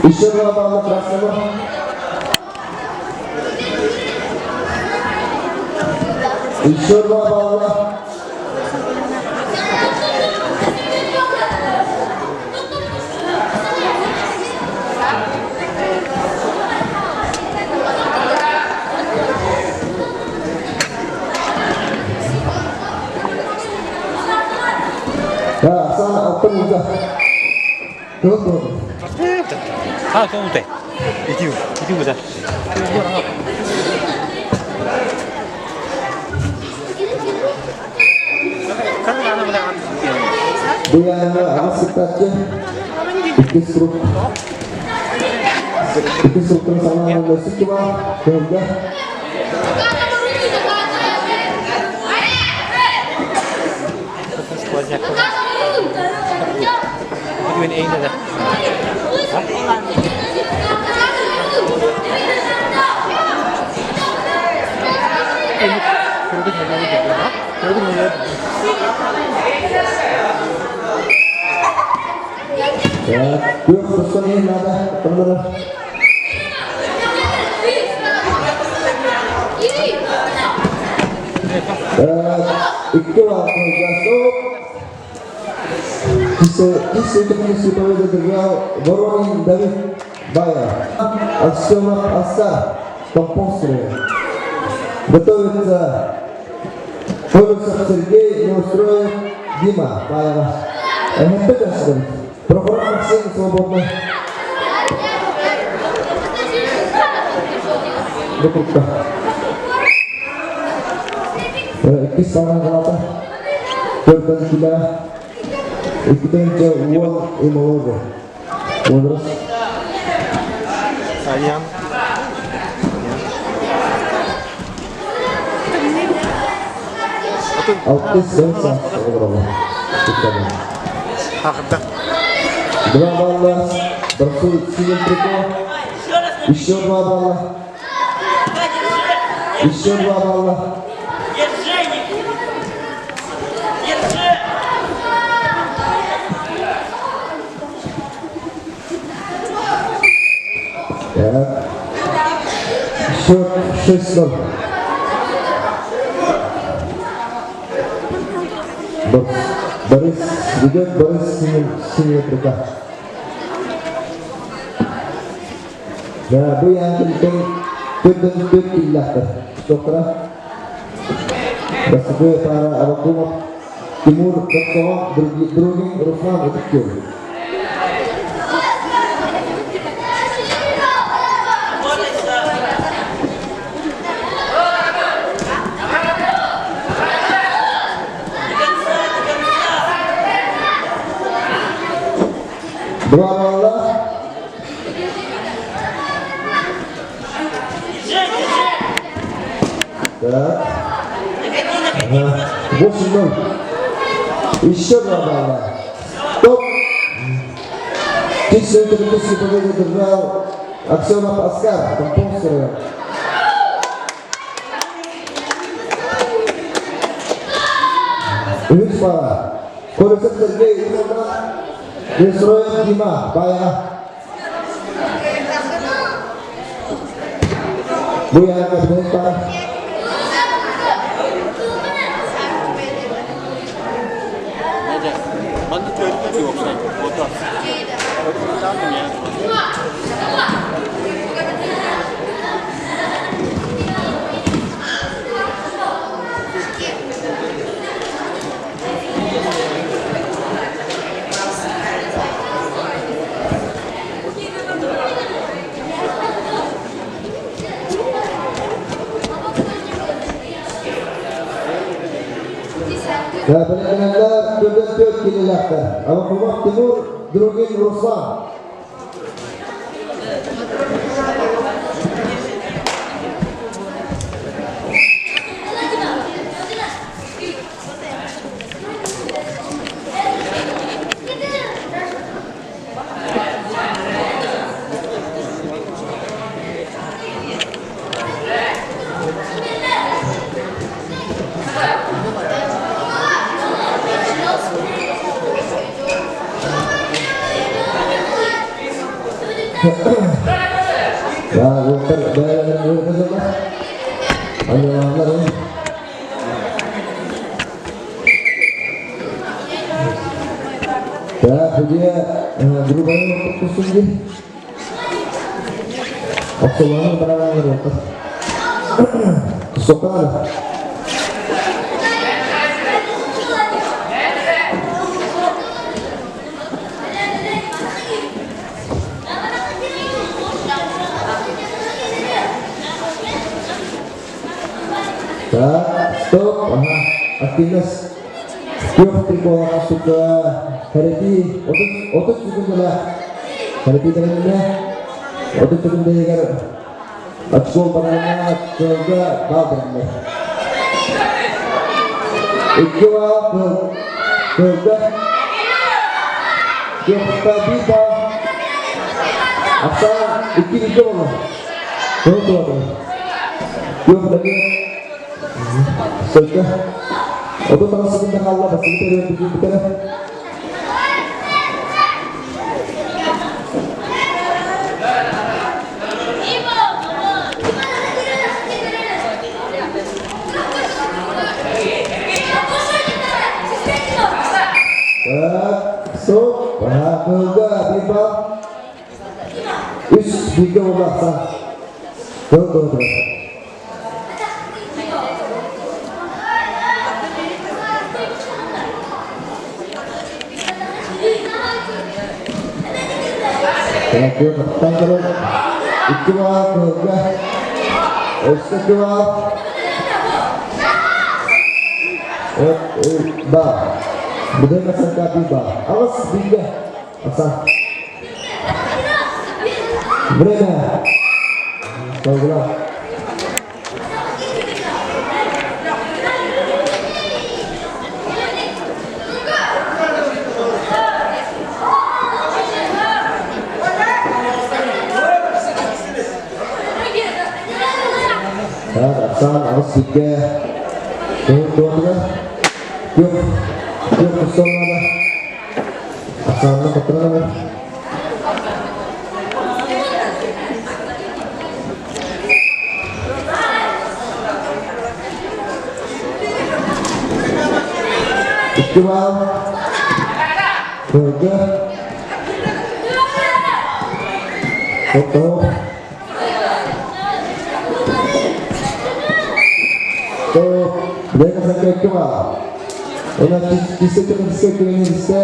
Ишерова Павла Краснова. Ишерова Павла. Ya, sana open juga. Tuh. 아, 또 돼. 이디오 보자. Dengan asikatnya struktur sama musik cuma udah Ini ini dah. ya, dua person ini ada benar. Itu aku masuk. Kisi pada terjauh Boroni David Bayar Aksiyonat Asar Komposter Betul itu Polisi Sergei Nostroyev Dima Bayar Hepetas Program Maksim Swobodnya Betul Ikis tangan kelapa Korban kita ikutin ke uang imologo terus ayam autis dosa berapa hakta 12 bersulit simetriko Ishor Babala ya short 6-0 baris juga baris simetrika nah itu yang penting kedeng ilah dokter basta para abakumap timur dokter beruging Ruslan itu Berapa Bosman Ishor Babala Top Kisah terus sebagai terkenal Aksionat Askar Komposter ini para Polisi Sergei Nostroyev Dima Bayar Buya Kadenta 만두 쪄 있는 거 없어. Nah, benar-benar tujuan kini lahkan. Abang Timur Drugin Ruslan. Ya, dokter bayaran dulu ke sana. Hanya lama ya. Ya, dia berubah untuk kusum dia. Waktu mana pernah dokter? Kesokan. Ya, stop. Aktivitas. Yuk, terima masuk ke Hariti. Otot cukup lah. Hariti tangannya. Otot cukup deh kan. Aku pernah juga babernya. Itu apa? Juga. Yuk, tadi bah. Asal ikut itu mana? Tuh apa? Yuk lagi. Sudah. Aku terus minta Allah pasti kita begitu. So, juga tiba. Tiga bahasa. Tuh. Thank you. Itu juga. Kedua. Bah. Budaya masyarakat tiba. Awas tiga. Asal. Berena. Kau bilang. Asal awas tiga. Dua. Yuk kosong ada. Asalnya keterangan. Iqbal Burger Foto Tuh mereka sampai Iqbal Ona disitu ini bisa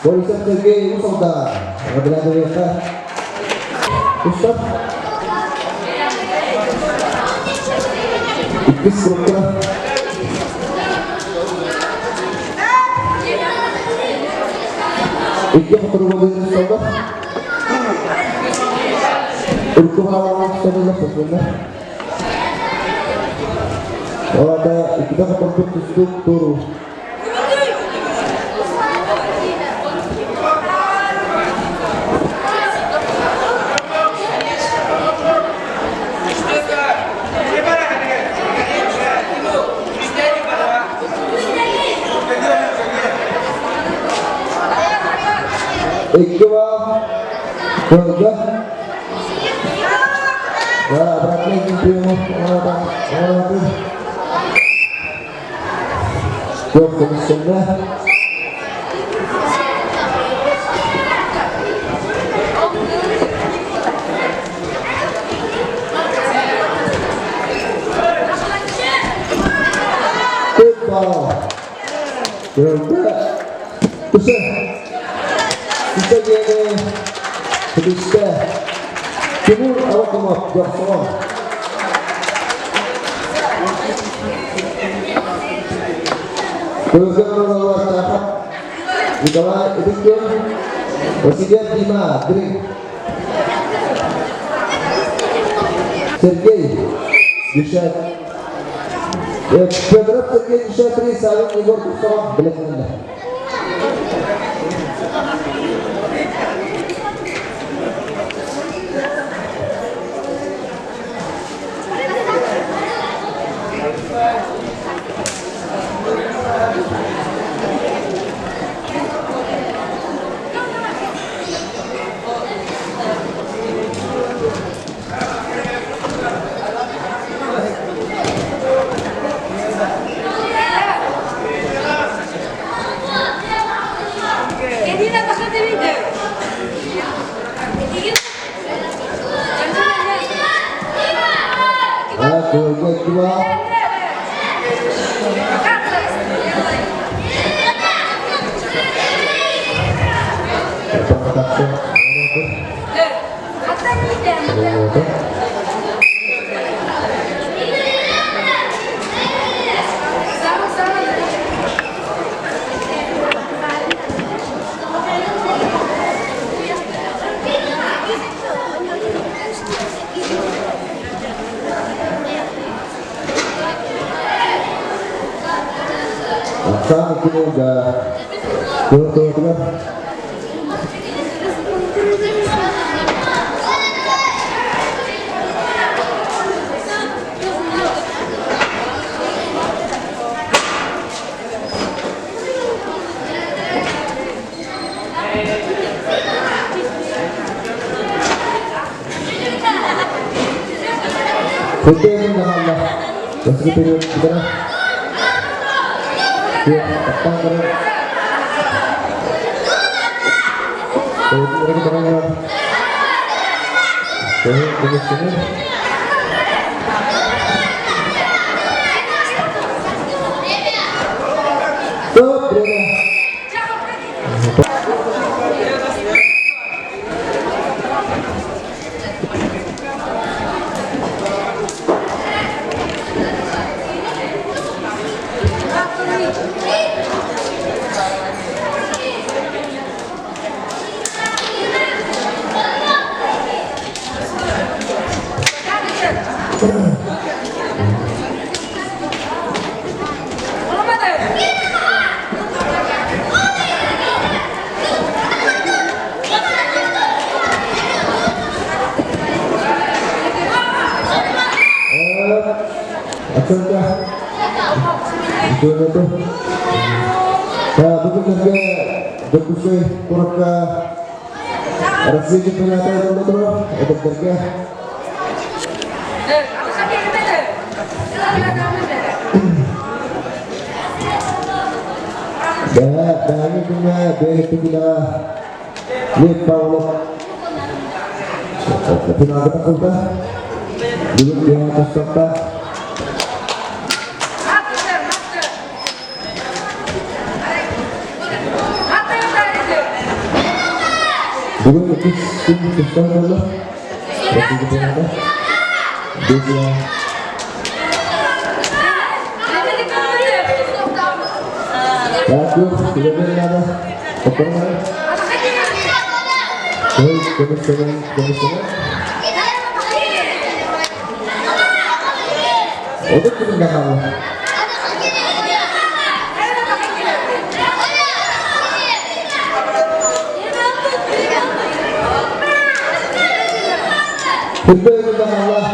Borisnya pergi usah dah Ada mereka Ustaz Ikis berukra Ikis berubah dari sahabat Untuk orang-orang sahabat sebenarnya kalau ada kita kepentuk disitu turun Iqbal Burger ya berarti ini orang Yuk komisionnya Iqbal Burger Bisa gini Bisa Timur awak kemak Jawa Burger luar tahap Dikala itu pun Presiden 5 drink Sergei Yushat Ya berapa Sergei Yushat ini saling Igor Kusama Belakangnya Kemudian dua. Sama kita udah tuh kan. Putih dah Allah. Masih period kita. Ya, apa keren? Mereka berangkat. Terus. Stop, Depois colocar a receita para a casa do outro, é da perca. Dah ini punya dari kita lihat Paulo. Tapi nak kita kuda, dulu dia atas kota. Dulu itu sistem dulu, tapi kita ada dia. Bagus, tidak ada peperangan. Komisioner. Untuk tindakan. Betul tentang Allah.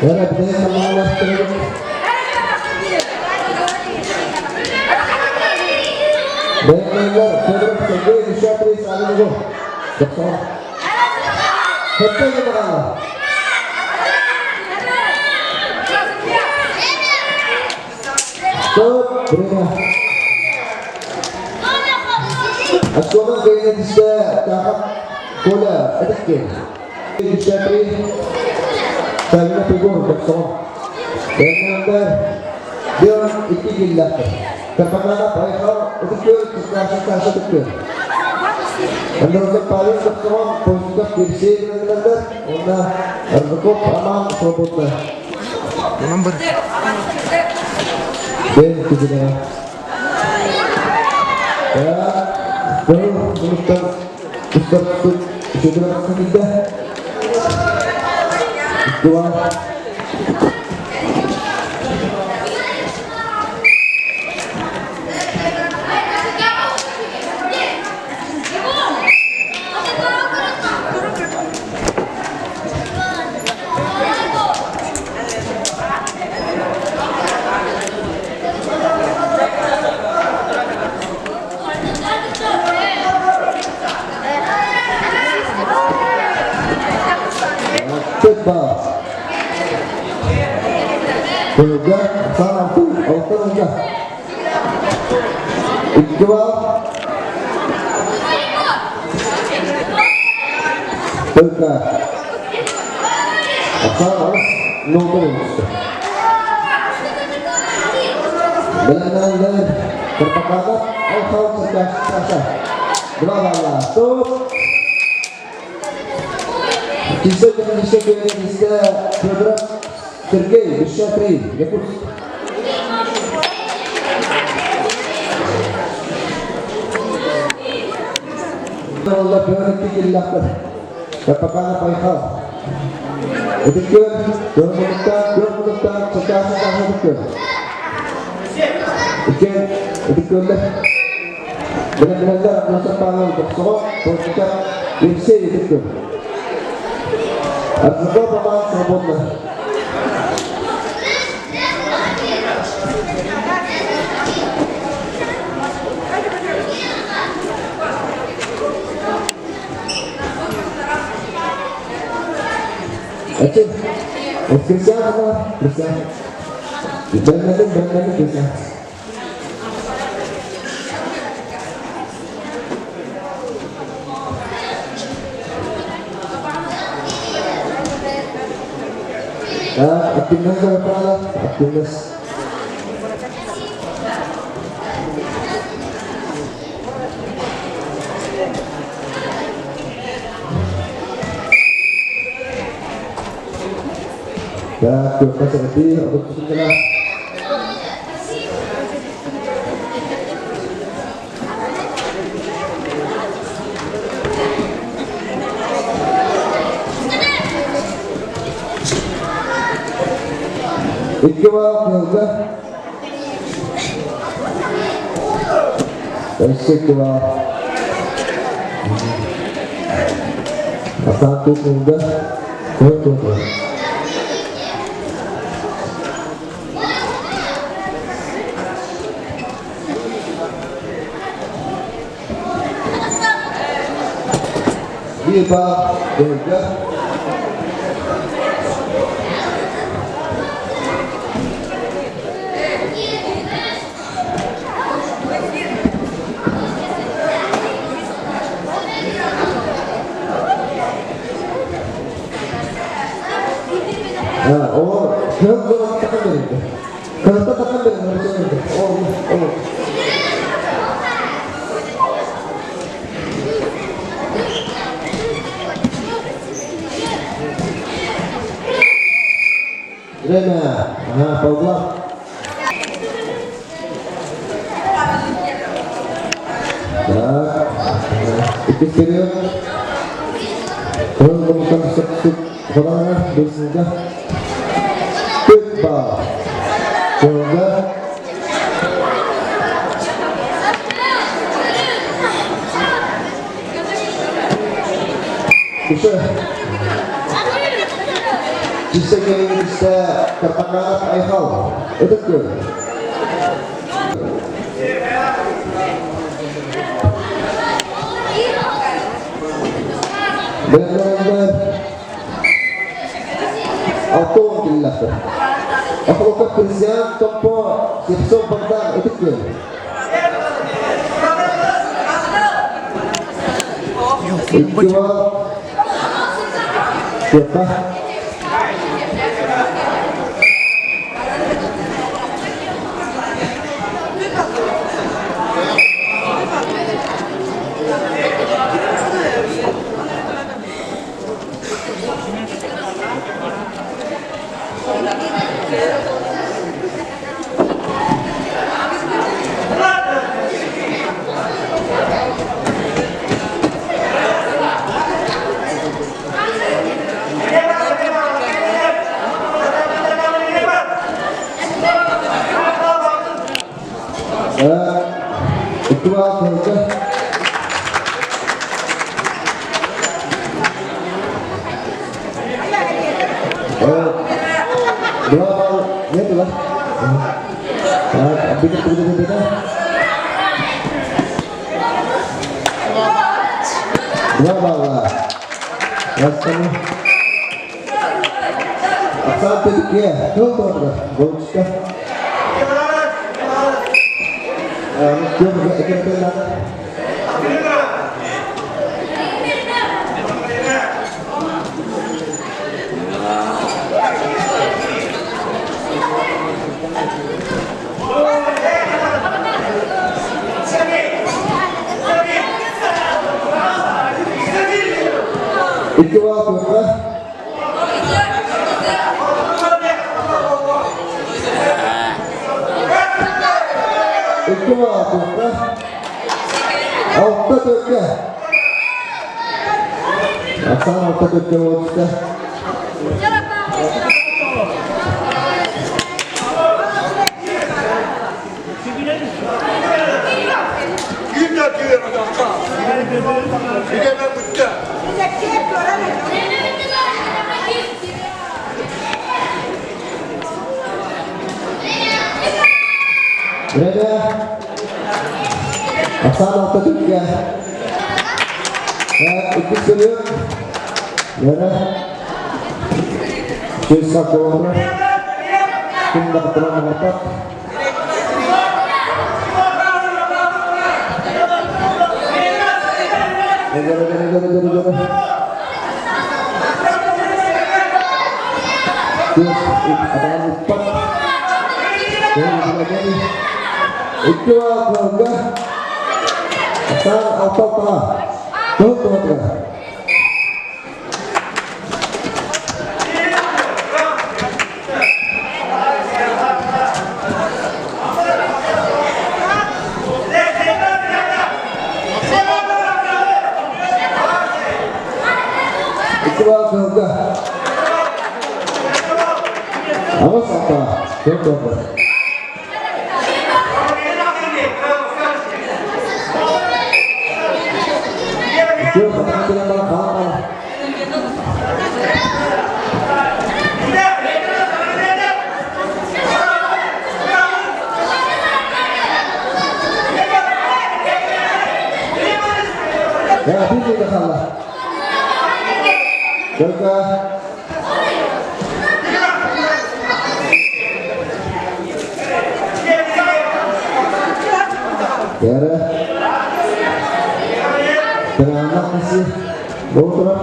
Ya, betulnya sama Allah terus. Benar, terus sebagai syafri selalu betul. Betul tentang Allah. Stop, berita. Askoma kayaknya bisa tahap bola, attacking. Syafri saya tegur bersama dengan dia ikhlas terpaksa baik untuk kita betul anda paling bersama positif kursi dengan anda cukup aman sebutnya nomor dan juga ya belum Ustaz sudah sudah dua Coba Juga salah tuh auto enggak Iqbal Berkah Asal Nobel. Benar-benar terpakat. Kau cerdas. Bravo, stop. Kisah program Sergei Bishatri. Yakut. Allah berhenti dilakukan. Terpakat baiklah. Betul. Dua menentang, cekah betul. Betul. Benar-benar masa panggil bersama, bercakap bersih betul. Apa pemain sebutnya? Aceh, Kristian apa? Kristian. Benar Kristian. Aktifnas berapa? Aktifnas. Ya, terima kasih untuk segala. Ikiwa Hilda Ikiwa Asatu Hilda Hilda Viva Hilda Kalau tekan Rena, Paula. Itu period. Kalau bukan substitut orang biasanya Pitball. Coba. Bisa kali bisa tertangkap Eiffel. Itu good. Benar-benar auto dilakukan. Apakah Kristian Tompo Gibson Bantang itu good? Itu siapa? Ketua Keluarga dua ya itulah beda dua bawah rasanya asal tiga tuh bocah dia juga ikut benar. 2 punkter. Ikke var punkter. 8 stykker. Hasan 8 stykker vågte. Berada Hasan 6 stykker. Ikke seriøst. Berada Sisa keluar. Tindak terang mendapat. Negara. Ada empat. Itu keluarga. Asal auto tengah. Tuh keluarga. Keluarga. Awas apa? Keluarga. Yo, kita malah kalah. Ya, ini kita kalah. Keluarga. Tiara dengan anak masih bau terang.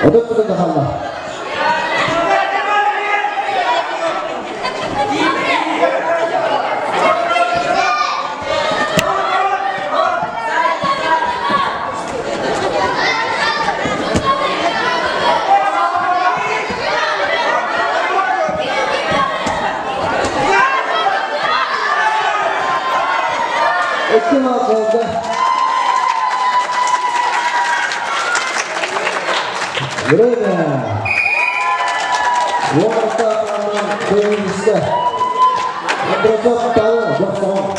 Untuk kita kalah. Istimewa keluarga. Berada. Warta Taman Indonesia. Microsoft Tower bersama.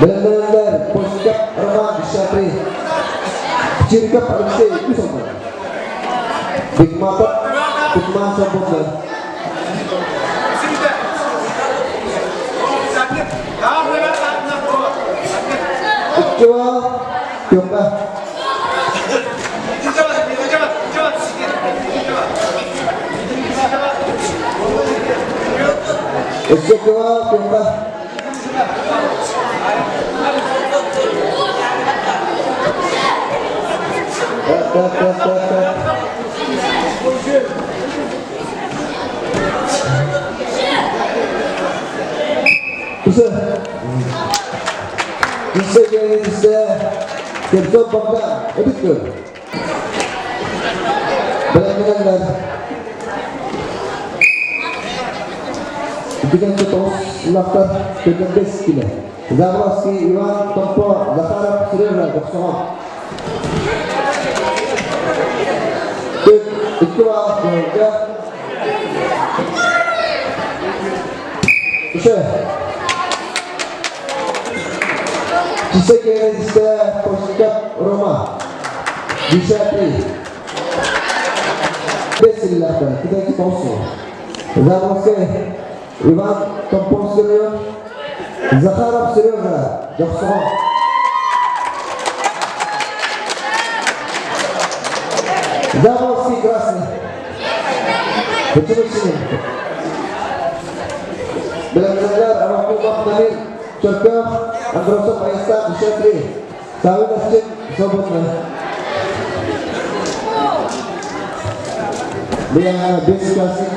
Benar-benar Poskap Roman Syafri. Cirkap Alexei itu sama. Big Mata, Big Masa Bunda. Coba, coba. Coba, coba. Bisa kerja bangga, betul. Benar-benar. Dengan terus lakukan kegendes kita. Zagroski Iwan Tompo Zakarab Sirena bersama. Ketua keluarga. Bisa. Bisa kita Poskap Roma. Bisa Bismillah kita pause. Zagroski Iwan Tompo Sirena Zakarab Sirena bersama. Zagroski Krasny. Betul sini. Benar-benar Ismail, Cokok, Androsa Paista, Bishatri, Sawi Masjid, Sobotnya. Dia diskusi.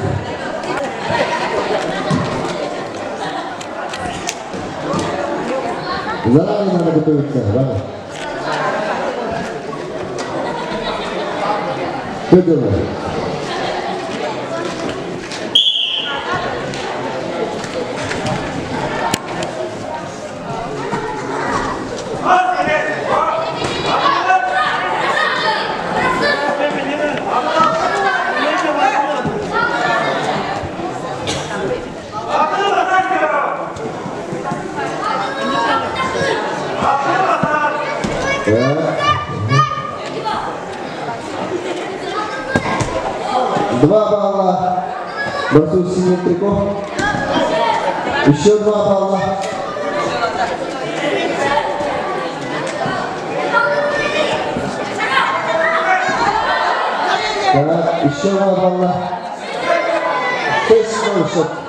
Zalam yang mana betul bang? Betul. Dua Allah versus simetriko. Isya dua Allah. Isya dua Allah. Tes shot.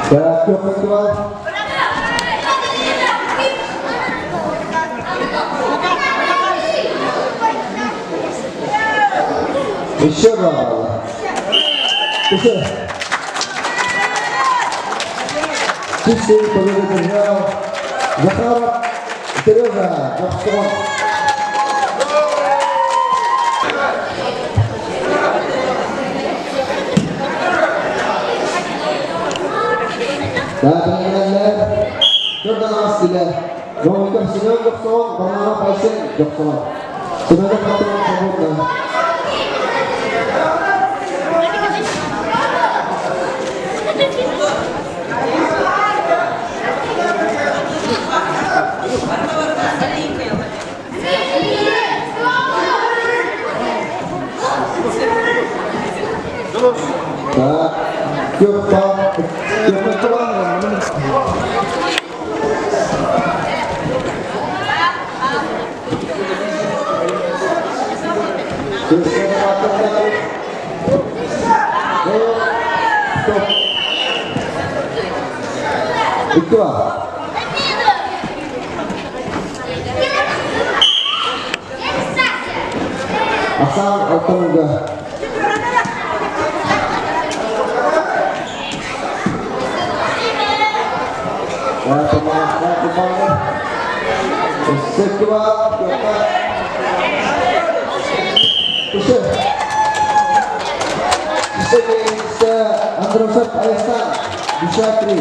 Yang kedua Insyaallah bisa sisi pemerintah Jakarta Teresa Jakarta Sudah mau ikut Jokson, bernama Faisal Jokson. Sudah patron sebutnya. Itu asal otomoga Androsat Ayasa Bishatri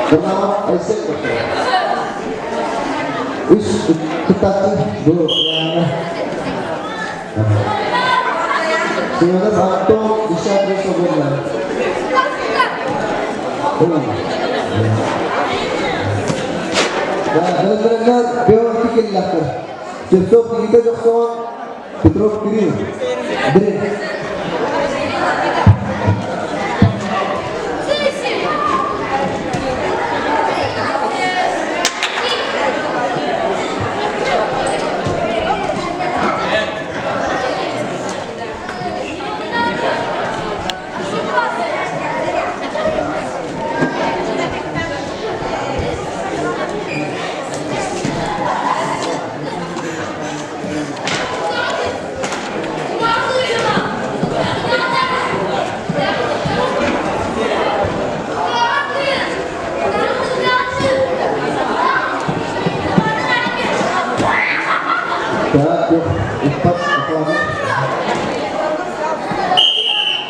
bernama Aisyah kita dulu sehingga atau bisa bersobat benar-benar biar bikin laku besok kita Jokson Petrov kiri Brin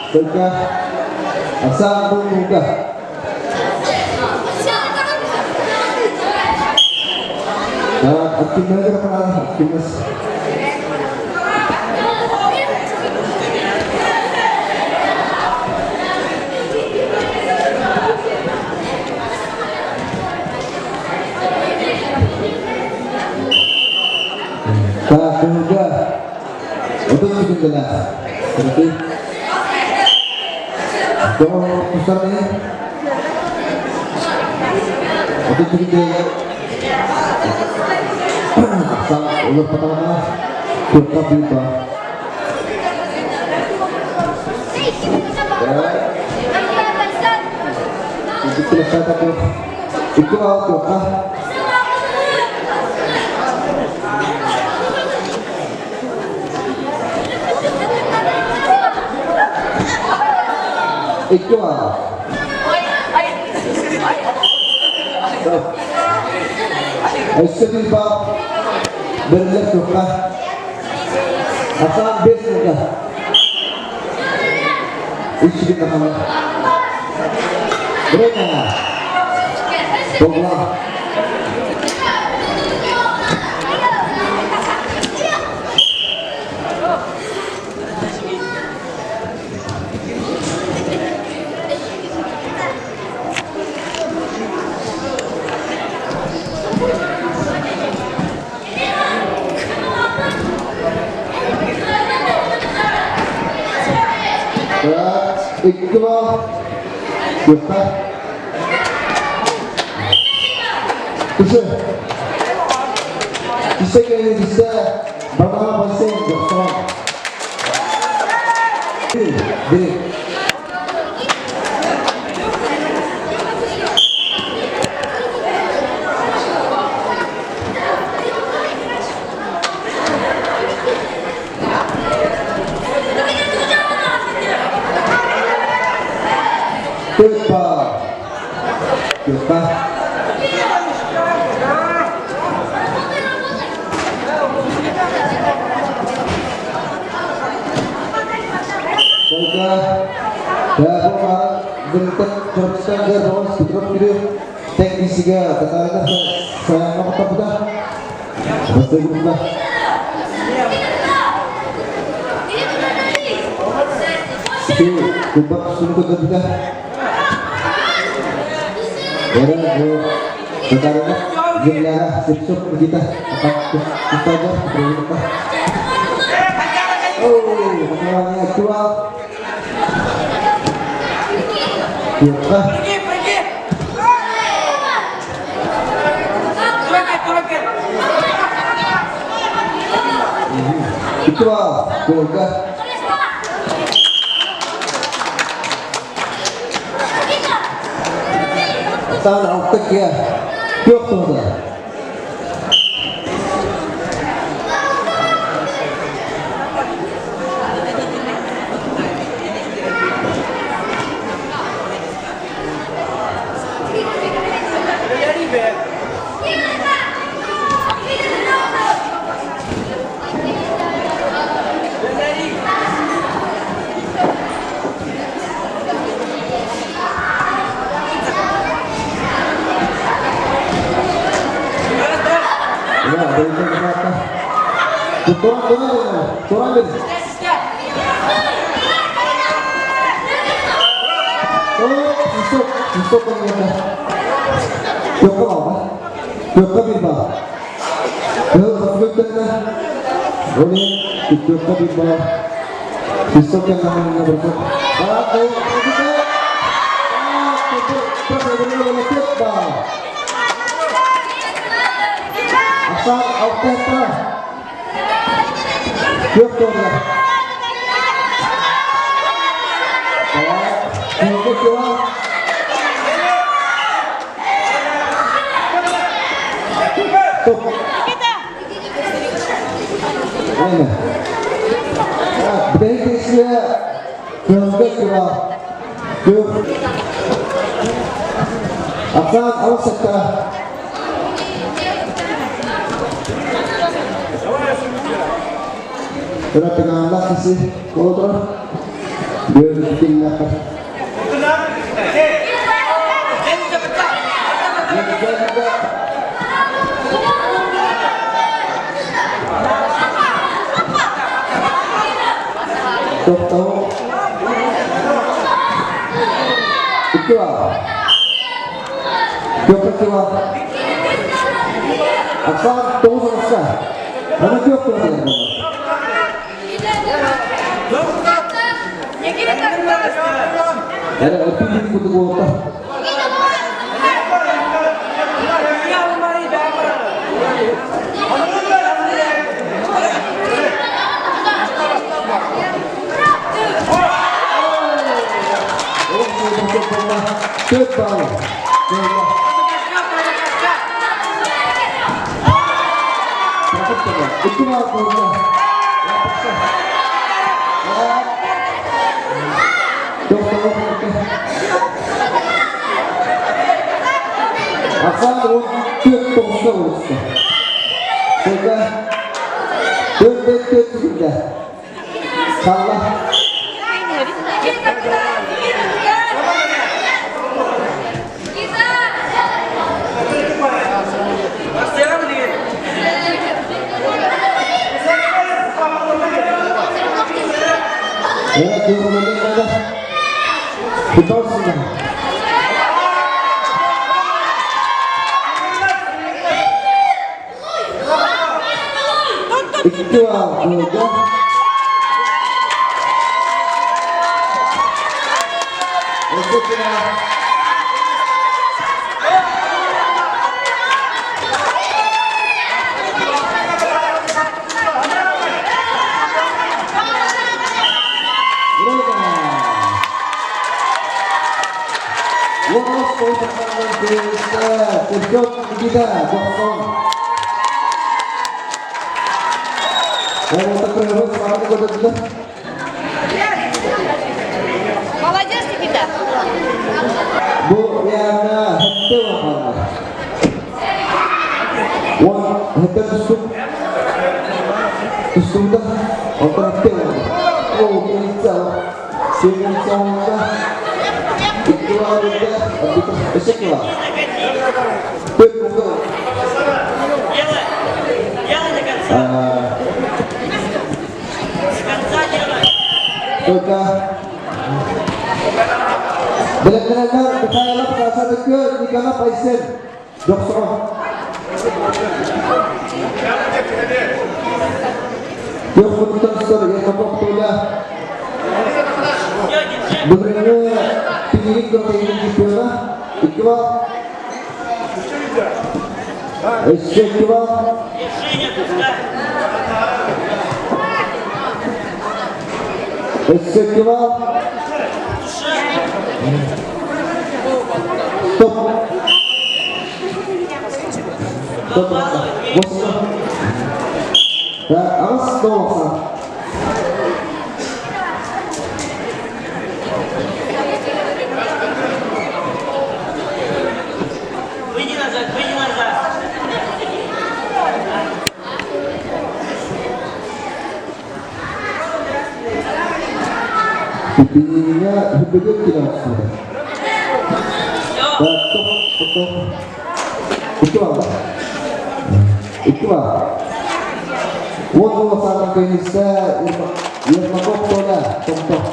Berkah asal membuka aktifnya aja kepala aktifnya tak juga untuk bikin jelas seperti kalau besarnya sedikit asal ulur pertama Joko Bimba itu selesai tapi itu out Joko itu Bimba berlihat Joko asal base mudah itu kita kalah mereka bola Iqbal Joko bisa kali bisa bagaimana pasang Joko ini Joko bentuk persaingan lawan sedikit video teknisiga ternyata saya nggak betul betul betul itu kubak sungguh ketiga karena sekarang jumlah sibuk kita akan kita aja berubah pertemuannya aktual Joko itu Joko tanah otak ya Joko Turun Joko pengguna Joko apa? Joko Bimba boleh Joko Bimba besok yang namanya berikut asal Auketa Joko Begitu akan awas setelah dengan lagi sih kotor biar ditinggalkan tahu itu Joko kedua asal tunggu selesai karena Joko tidak ada lebih di kutu kota tahu. Itu mah punya. Asal untuk tunggu. Sudah. Sudah. Salah. Ya, cuma menit aja. Kita sudah. Itu aja. Itu kita. Kita kosong. Молодец, Никита. Bu Yana hette var. Wah, hette tusuk. Tusuk dah. Apa hette var? Oh, kita. Sini sama. Itu ada kita besok lah. Betul. Sudah. Benar-benar berkaitan rasa dekat di kana paisen. Dokter. Yang betul-betul yang betul-betul. Benar-benar pilih kepentingan kita lah. Ikwa. Ikwa. Istiqlal Stop. Stop. Ya, awas tolong. Выйди назад, выйди назад. Pipinya hidupnya tidak sudah. Betul. Itu apa? Itu apa? Wah, sama Indonesia yang mengkotolah contoh.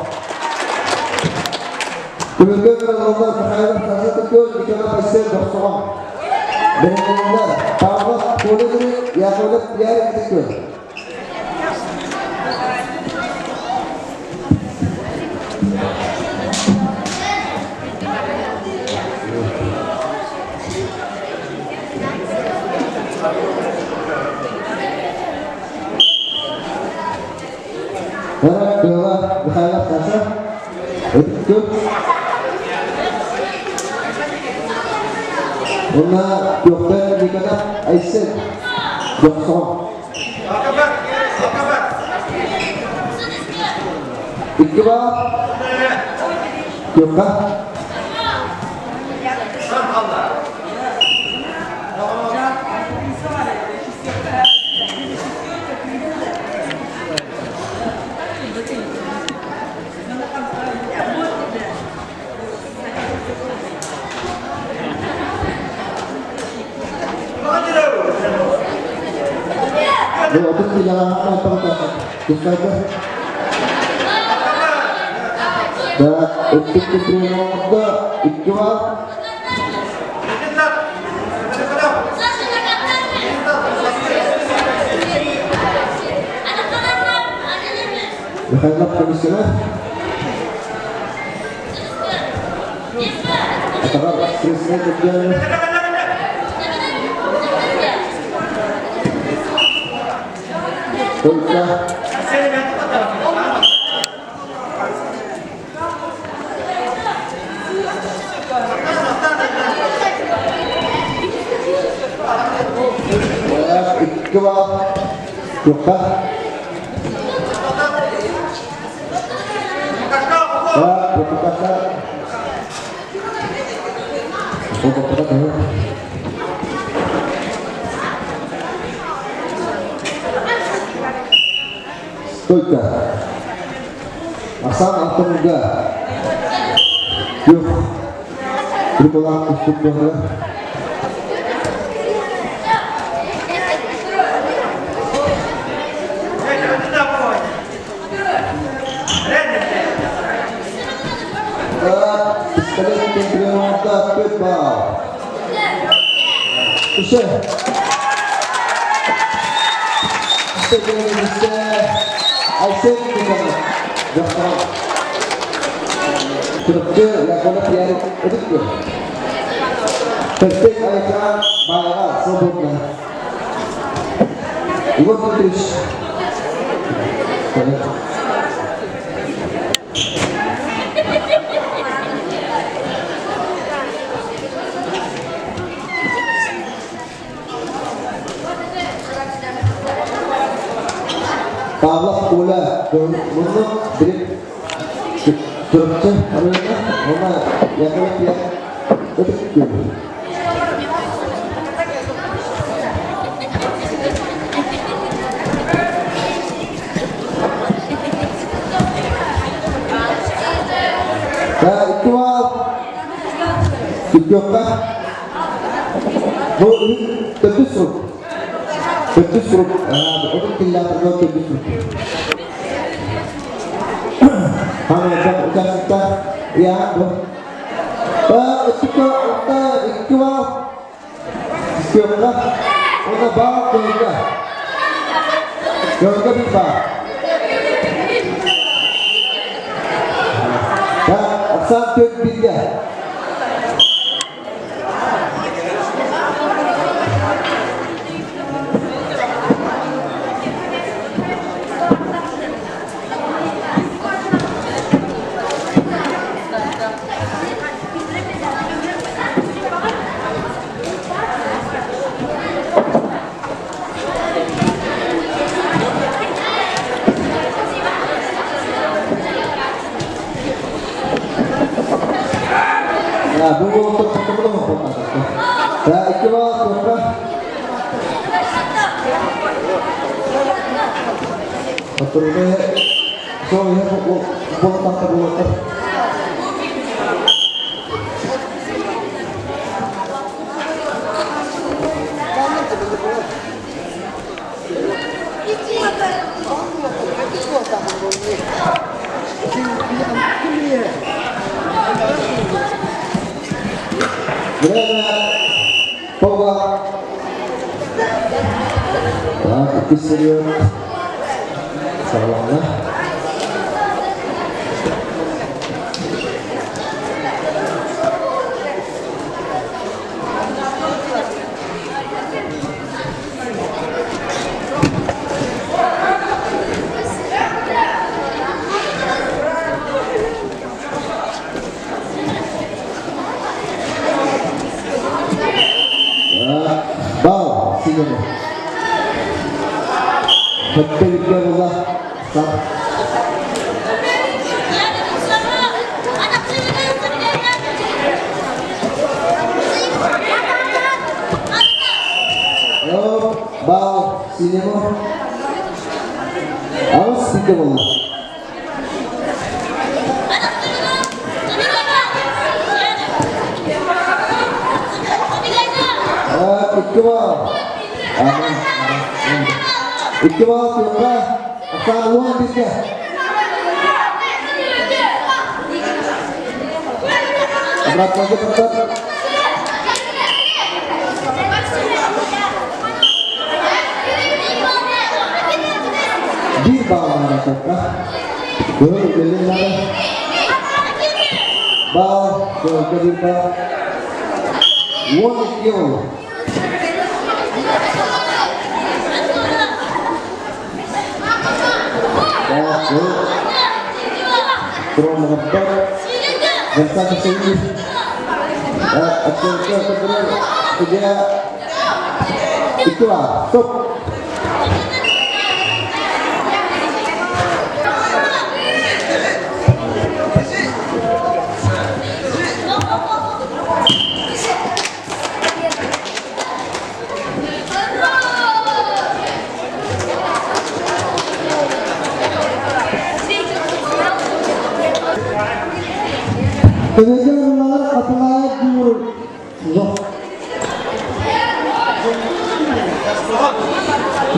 Kemudian kalau berkhayal salah satu jika pasien bersoal benar-benar tahu boleh ya boleh biar itu. Kalau berkhayal saja itu Ona dokter di kana Aisyah dokter. Ikwa Yoka Itu perjalanan apa kata? Kita dan itu terima ikwa Berkhidmat komisioner Atau presiden kerjaan Sudah Ikawa Yoka Bertukasa untuk kita dulu Tuika Asal atau enggak Yuk Berpulang untuk bahwa Sekali terima kasih Pak. Usai. Asyik kita. Jangan. Kerja yang kau tiada itu. Perfect ayat bayar sebutnya. Ibu terus. Pablo bola menurut dari terus harusnya mana yang dia betul. Nah itu juga betul orang tinggal terlalu betul. Hanya udah kita ya itu siapa orang bawa kita kita bisa dan satu tiga dulu untuk teman-teman ya itu berapa aturnya so ya buat tangkap dulu Poga, itu serius, salahlah. Bau, sini. Betul Allah. Bau, sini mo. Awas sini Allah. Ikiwa siapa? Asal uang bisa. Berapa lagi tempat? Di bawah mana tempat? Dulu jadi mana? Bawah, jadi bawah. Uang ikiwa. Terus mengepak Versa kesini Akhirnya kedua Dia Itulah Stop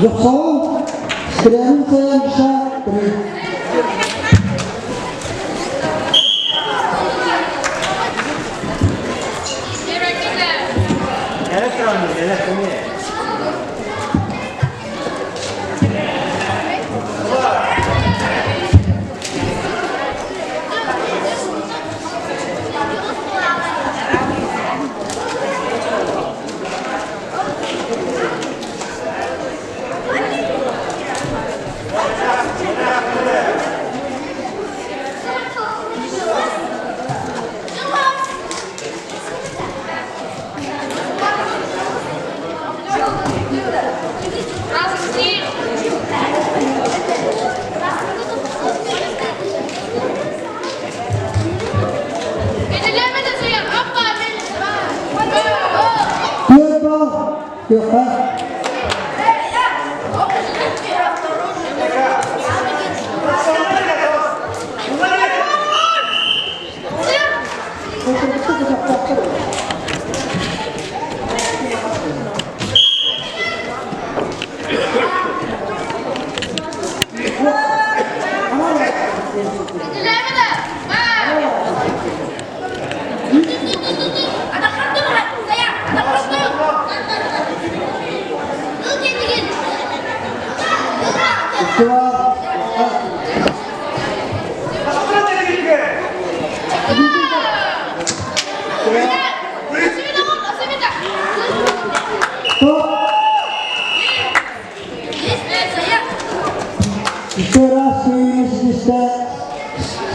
Yoksa Kremlin saya bisa beri. Yok ha?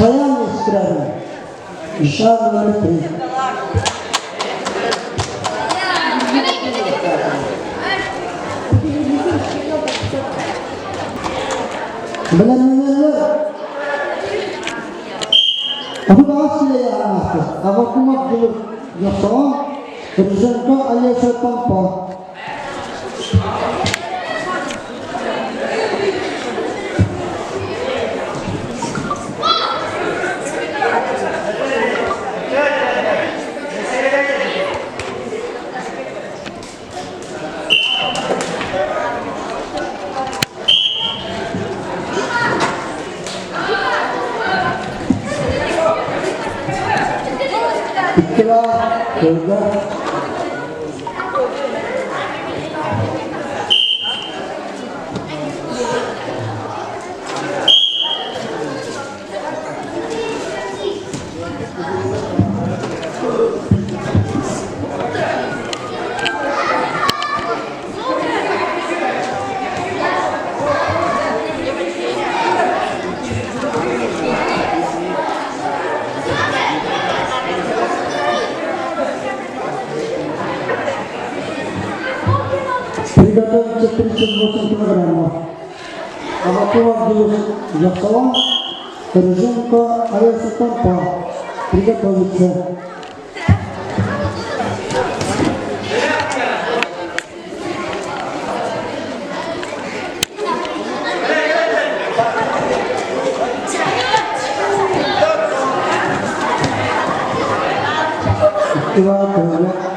Saya istirahat. İnşallah öyle. Benar-benar. Aku bahas sila anak. Aku kumak dulu. Yoksa kerjaan kau ayah setampa. İkra, Kırda. Приготовиться к 38 килограммов. Авакова Дюс Яхтова, Рыженко, Алеса Тампа. Приготовиться. Ива, Kırda.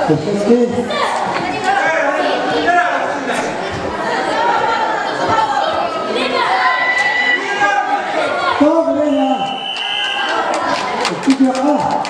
Teşekkür. Tamam ya. Gidiyor ha.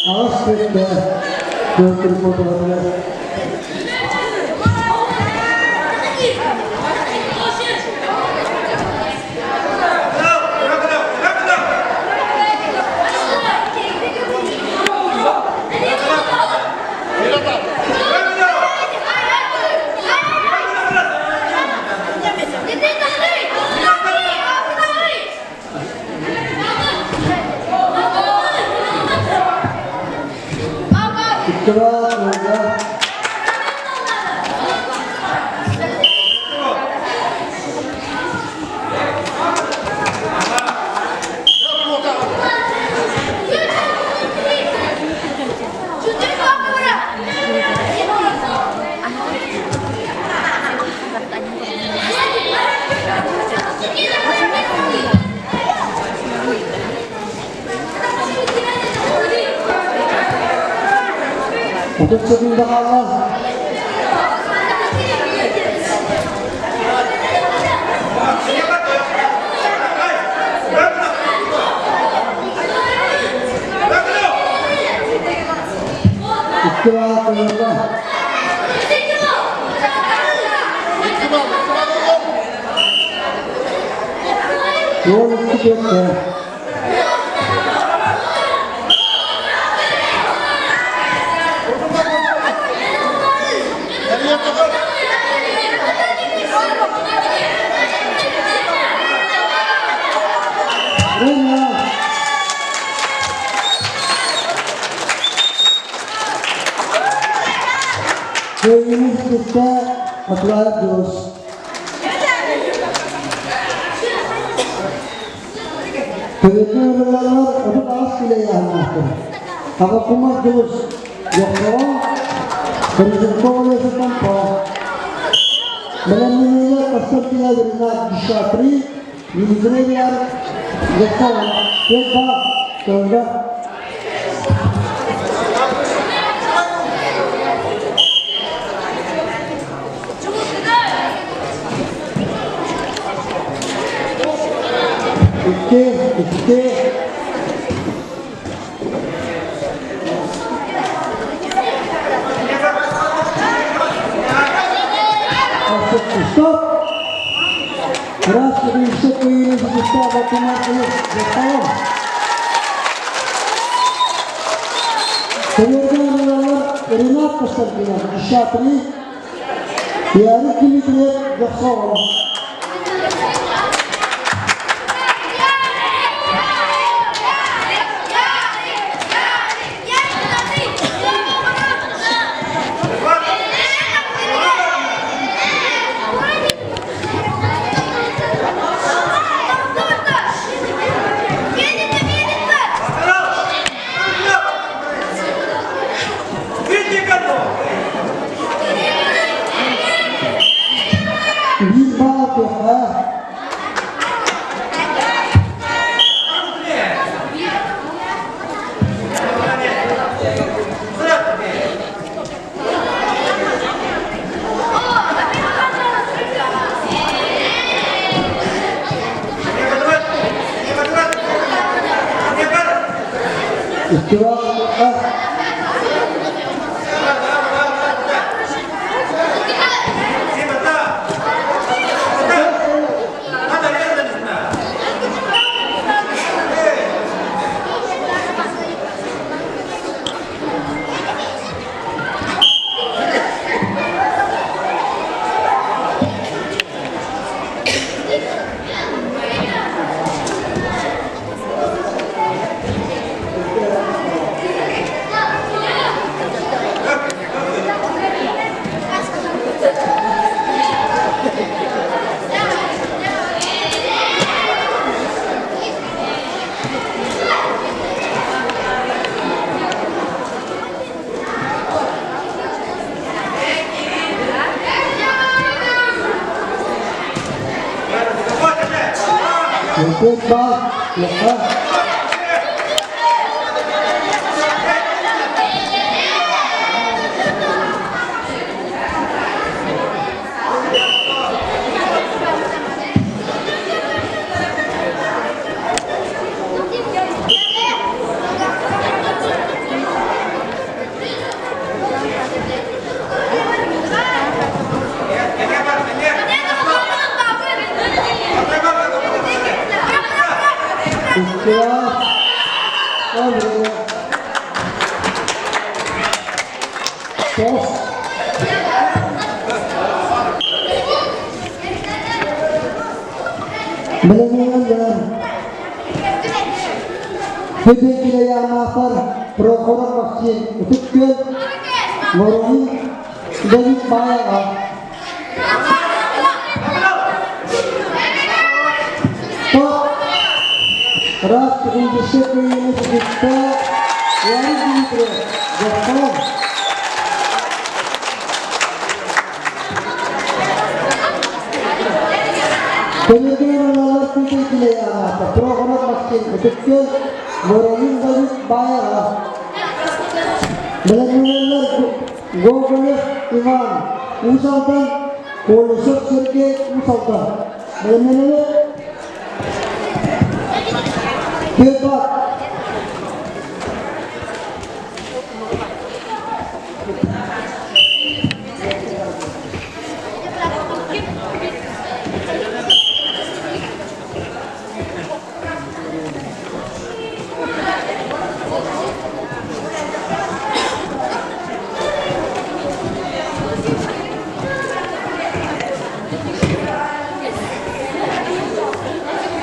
awas ke foto lagi. Coba udah untuk sebelum Allah. Istilah keluarga. Boleh kita. Ini kita masalah dos. Begitu berlalu, itu pas pilihan aku. Apa cuma dos, jauh, berjumpa oleh setempat. Melalui peserta dari Dishatri, ini benar jauh, kita sudah. Oke. Stop. Ras risuk ini kita bagaimana betul. Kemudian melawan Renat Peserta Dishatri. Hari ini dia bersama. Football, istilah oleh tos Belengan Hede kilaya makar program vaksin utukkan Moroni dari Maya Stop Ras Indonesia ini kita yang dimikir Jepang Kemudian lalu kita kilaya makar program vaksin utukkan Moroni dari Maya Belengan Gogoleh Iman Usaltan Kolusok Sergei Usaltan Belengan Hebat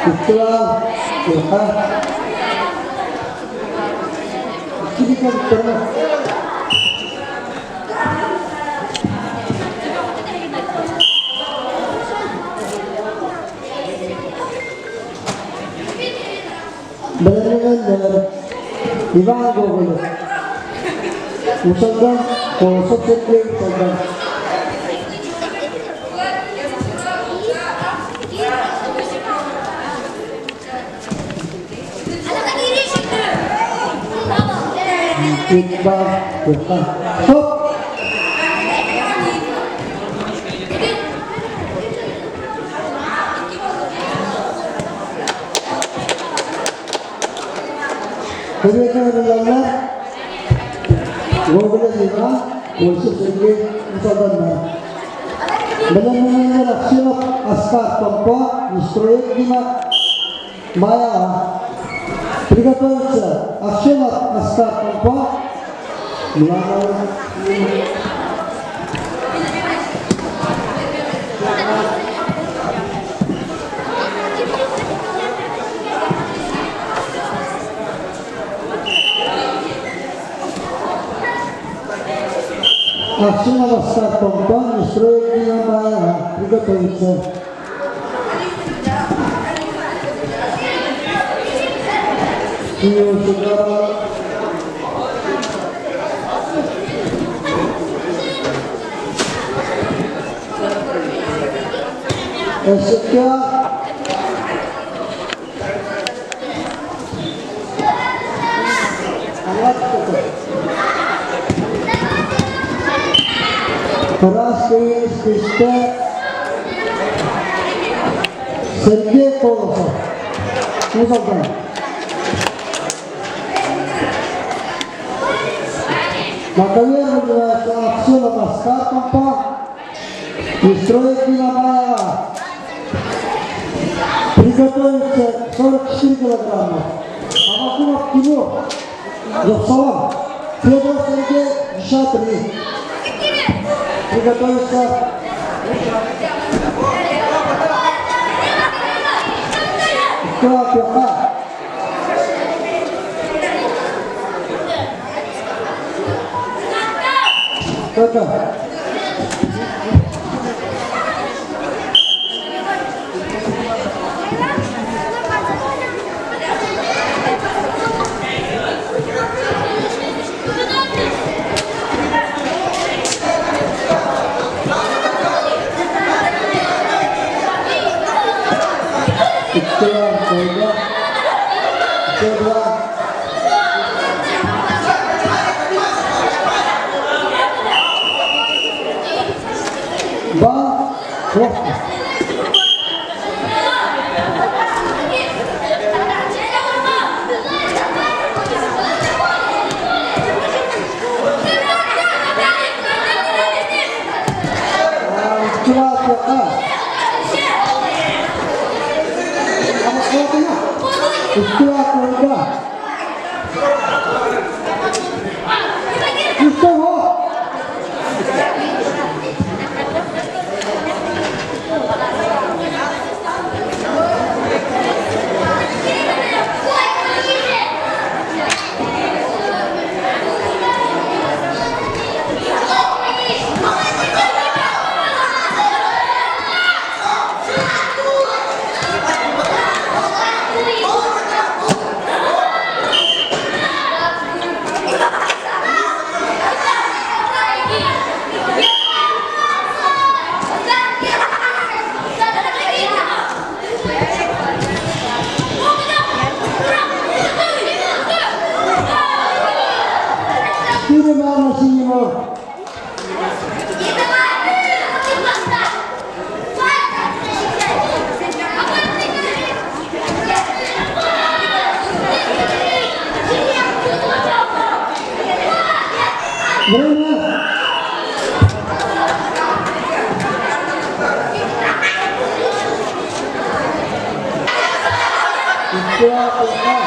Istilah Tuhan Ini kan pernah Belengan dan Iwan Gogol Usalkan Kolusok Sergei Usalkan Iqbal Tuhan Stop Kemudian adalah Gogol Iman Kolusok Sergei Usalkan Belengan Aksiyonok Askar Tompo Nistroyek Dima Maya Приготовиться Аксенов Аскар Tompo Аксенов Аскар Tompo Nistroyek Dima Maya Приготовиться Sekian Keras Krista Sergei Kolusok Usalkan Makanya menjelaskan aksi Askar Tompo Nistroyek Dima Maya Приготовиться 44 килограмма. Абакумов Тимур Жоксалам Федор Сергей 63. Приготовиться Иштуа Пёха Кто-то Istilah Olga. Mustafa. Sino ba ang nasinyo mo? Brena. Ito ako ka.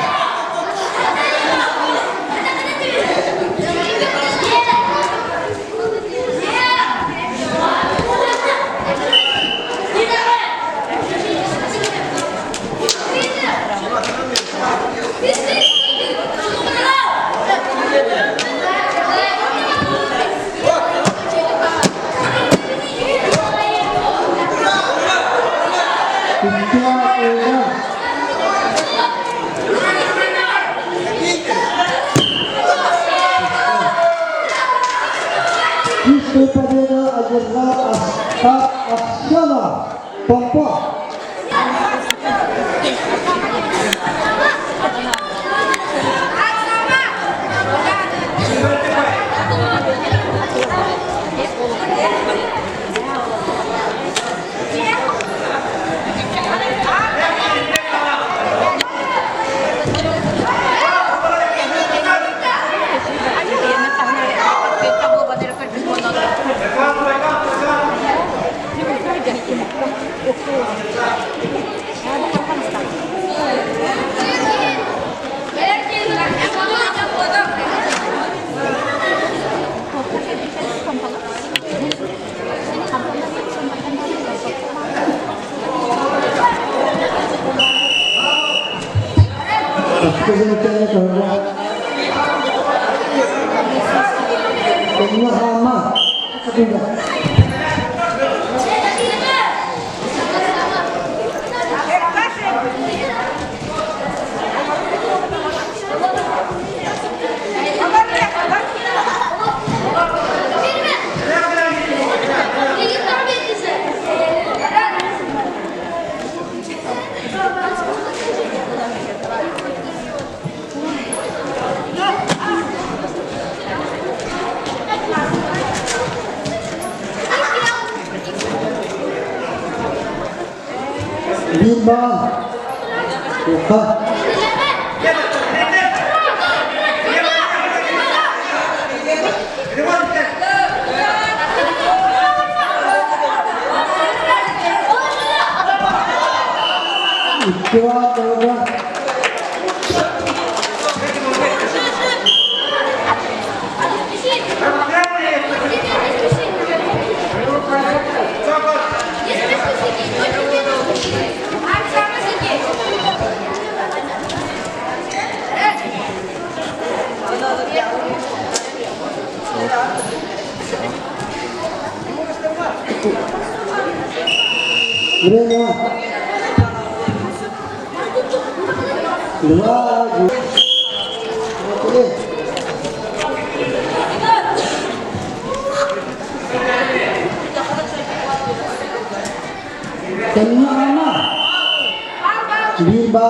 Padera Ajarra Asyama Papua. Kemudian bahwa penyahama ketiga. Lima, empat, dua, tiga. Brena. Dua. Oke. Kenapa? Lima.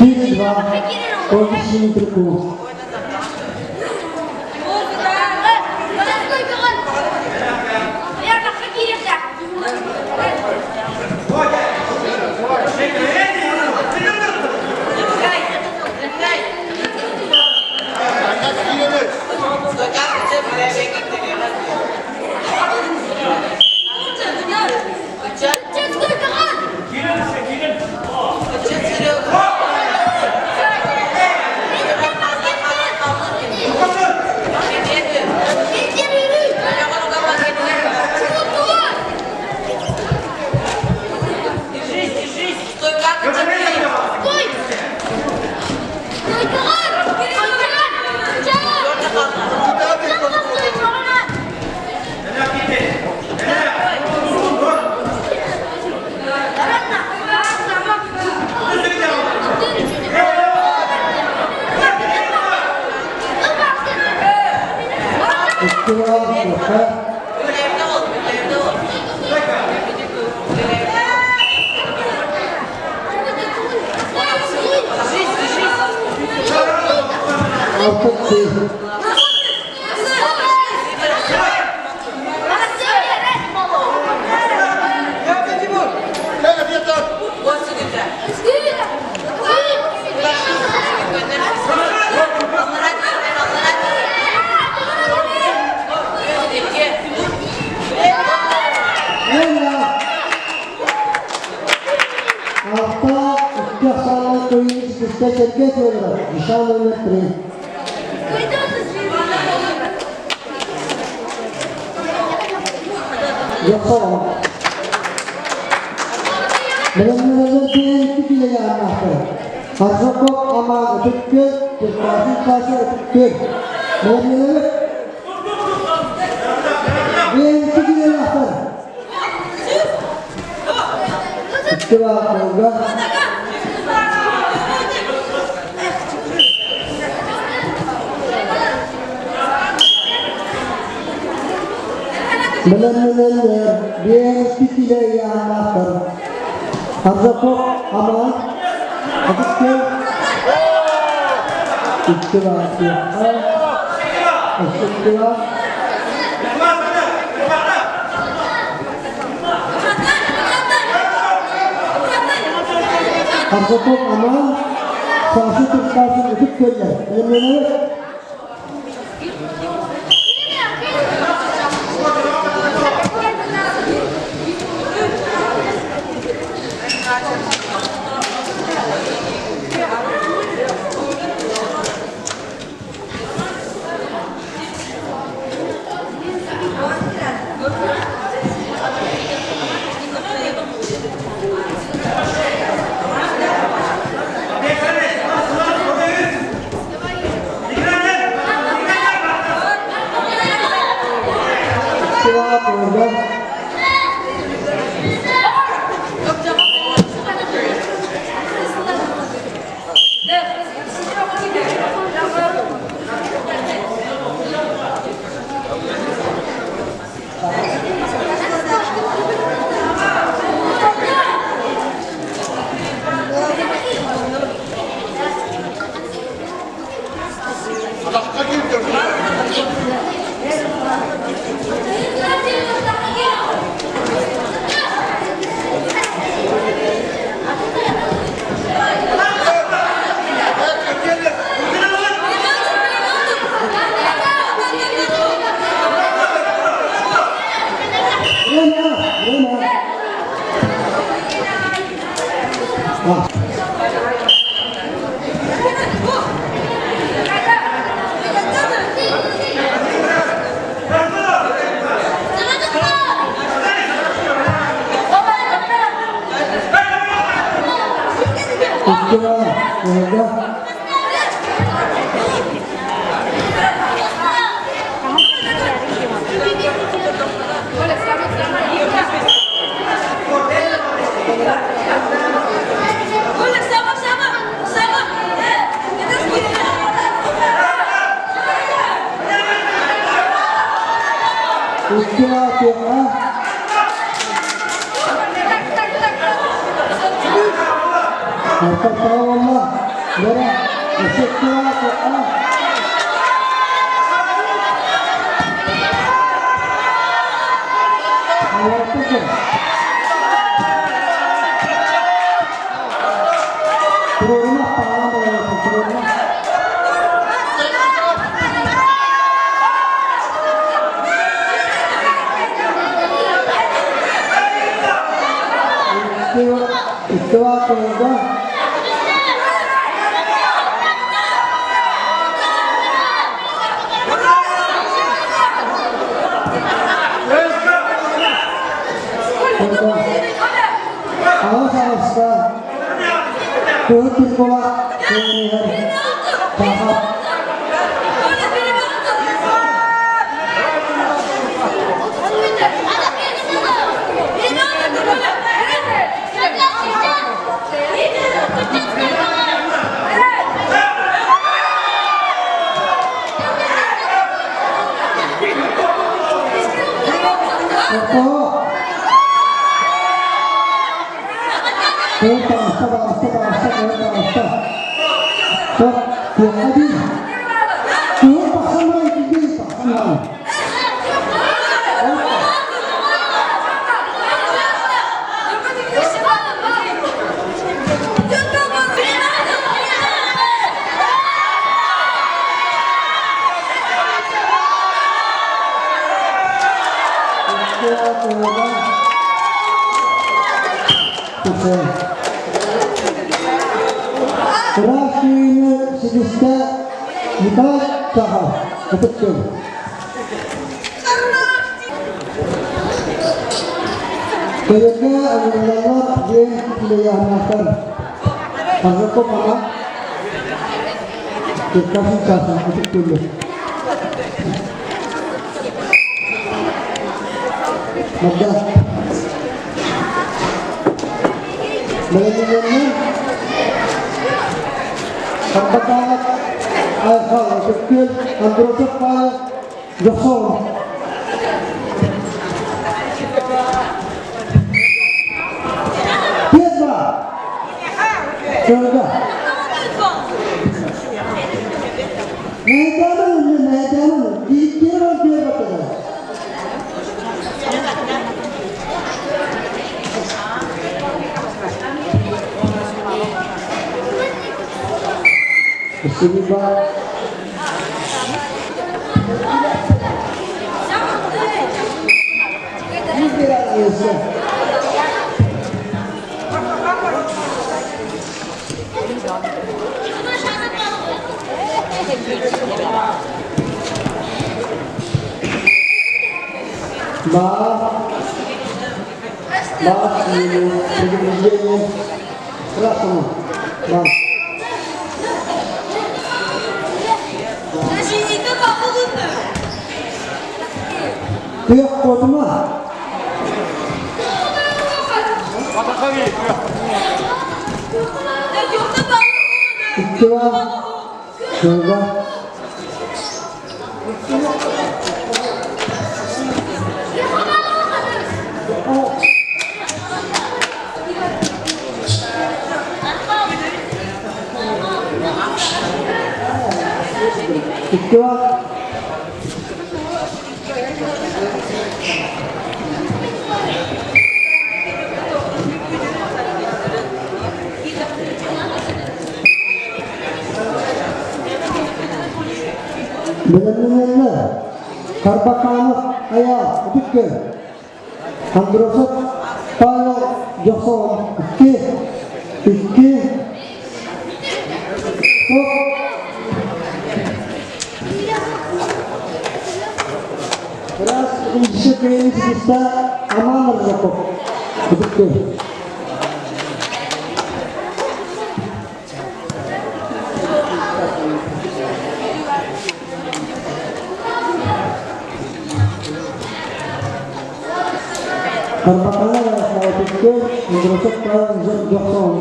4-2 Polisi Turku. Harta Allah Bora, setelah doa. Awal pukul. Turunlah pala boleh turunlah. Itu aku udah. Awas ka. Kutin ko ba? Pahap. Terakhir sedista kita cahaya betul. Kayaknya adalah dia tidak makan. Kalau kau makan, kita kasih betul. Maka, bagaimana? Apakah hal kecil antara cepat jauh? Tiada. Tiada. Medan, dikira dia betul. Bismillah. Maaf ini begini keras semua. Maaf. Tiap kotma. Istiwa. Juga. Istiwa. Benar-benar karbakanok ayah dikir androsot palo joson iki beras insya ini bisa aman berlaku dikir. Karena saya pikir menurut saya Johnson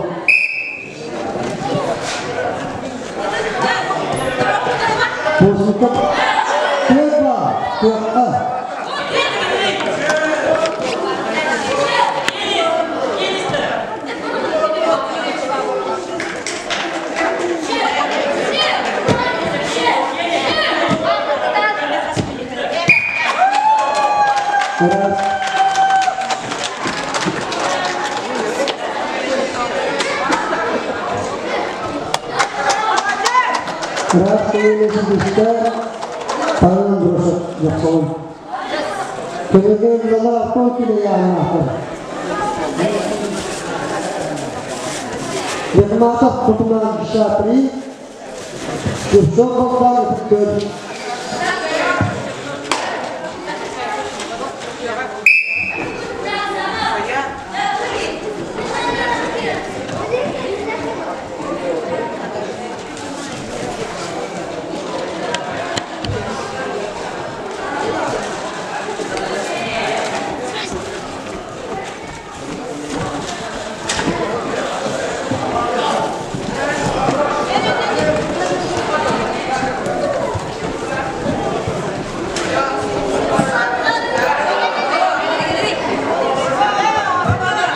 positif tiga tiga Раз появился дистер, параллельно бросок Япон. Перегон дала автомобиля Янахар. Бекматов Кутман Шапри, Курсов Богдан Виктор.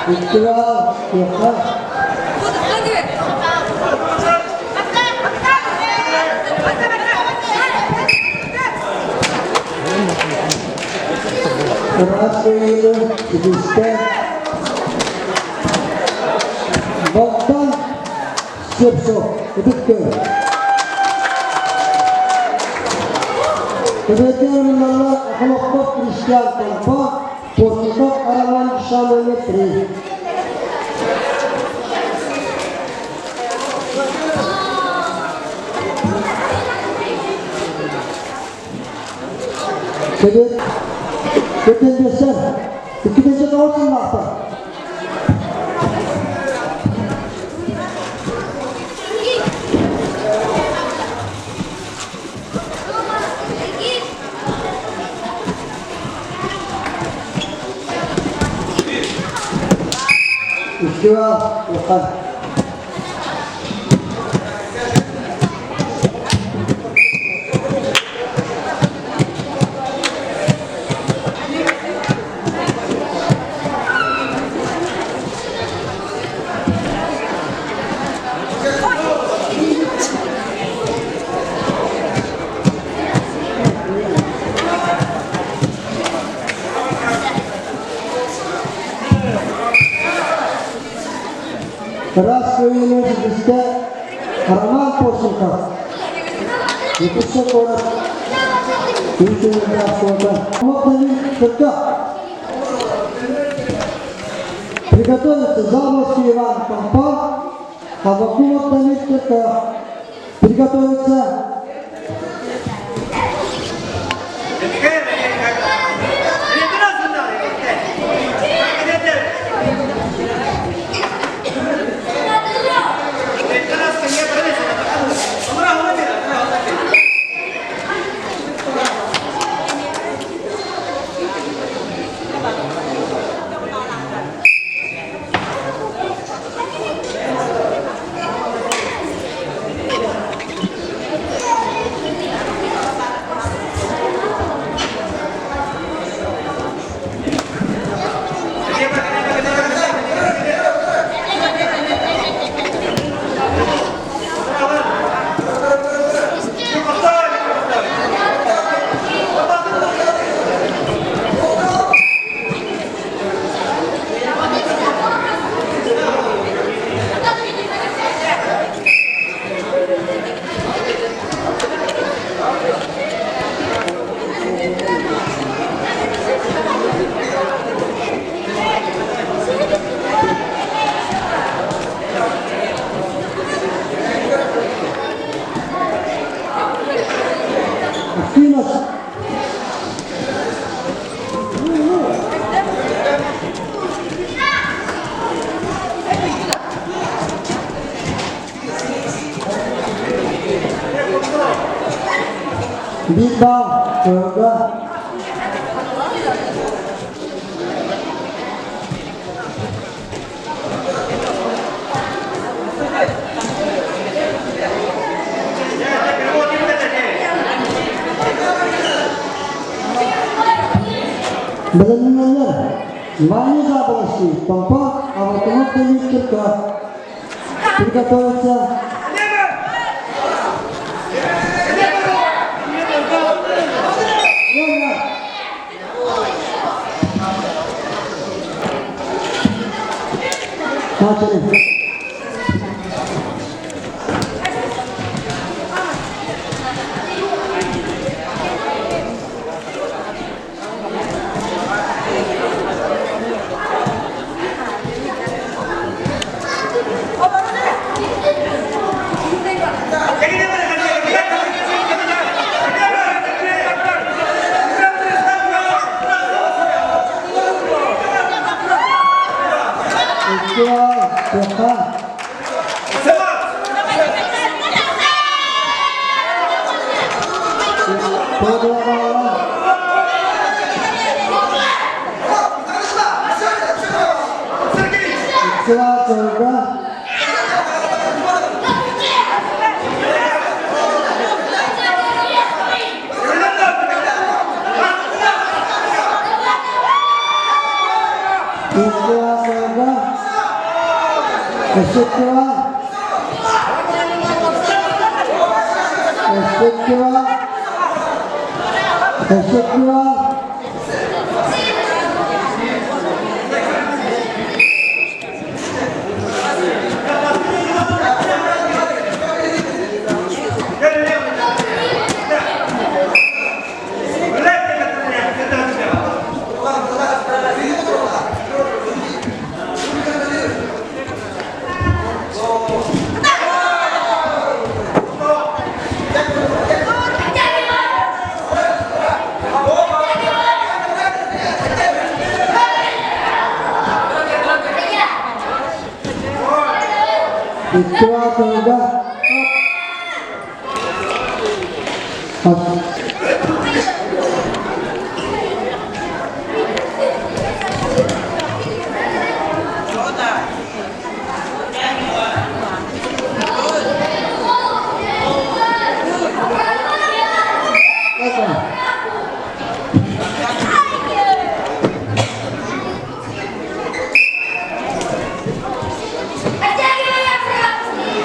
Istilah, ya. Terakhir distance Bogdan Sirso betul. Kemudian menolak kelompok Kristian tanpa posisi arawan Samuel Tri. Kemudian kita tahu apa? Istilah, bukan. Keras ini bisa haraman posisi. Itu sekolah. Itu yang sekolah. Kamu tadi kerja. Приготовиться заморский Иван Компан, а вокруг томить kerja. Приготовиться. Bintang juga benar-benar banyak apa sih tanpa awak tadi kerja kita tahu Istiwa, Tuha. Kedua kawan. Istiwa, Tuha. Istiwa, Tuha. Istiwa. Istiwa. Istiwa.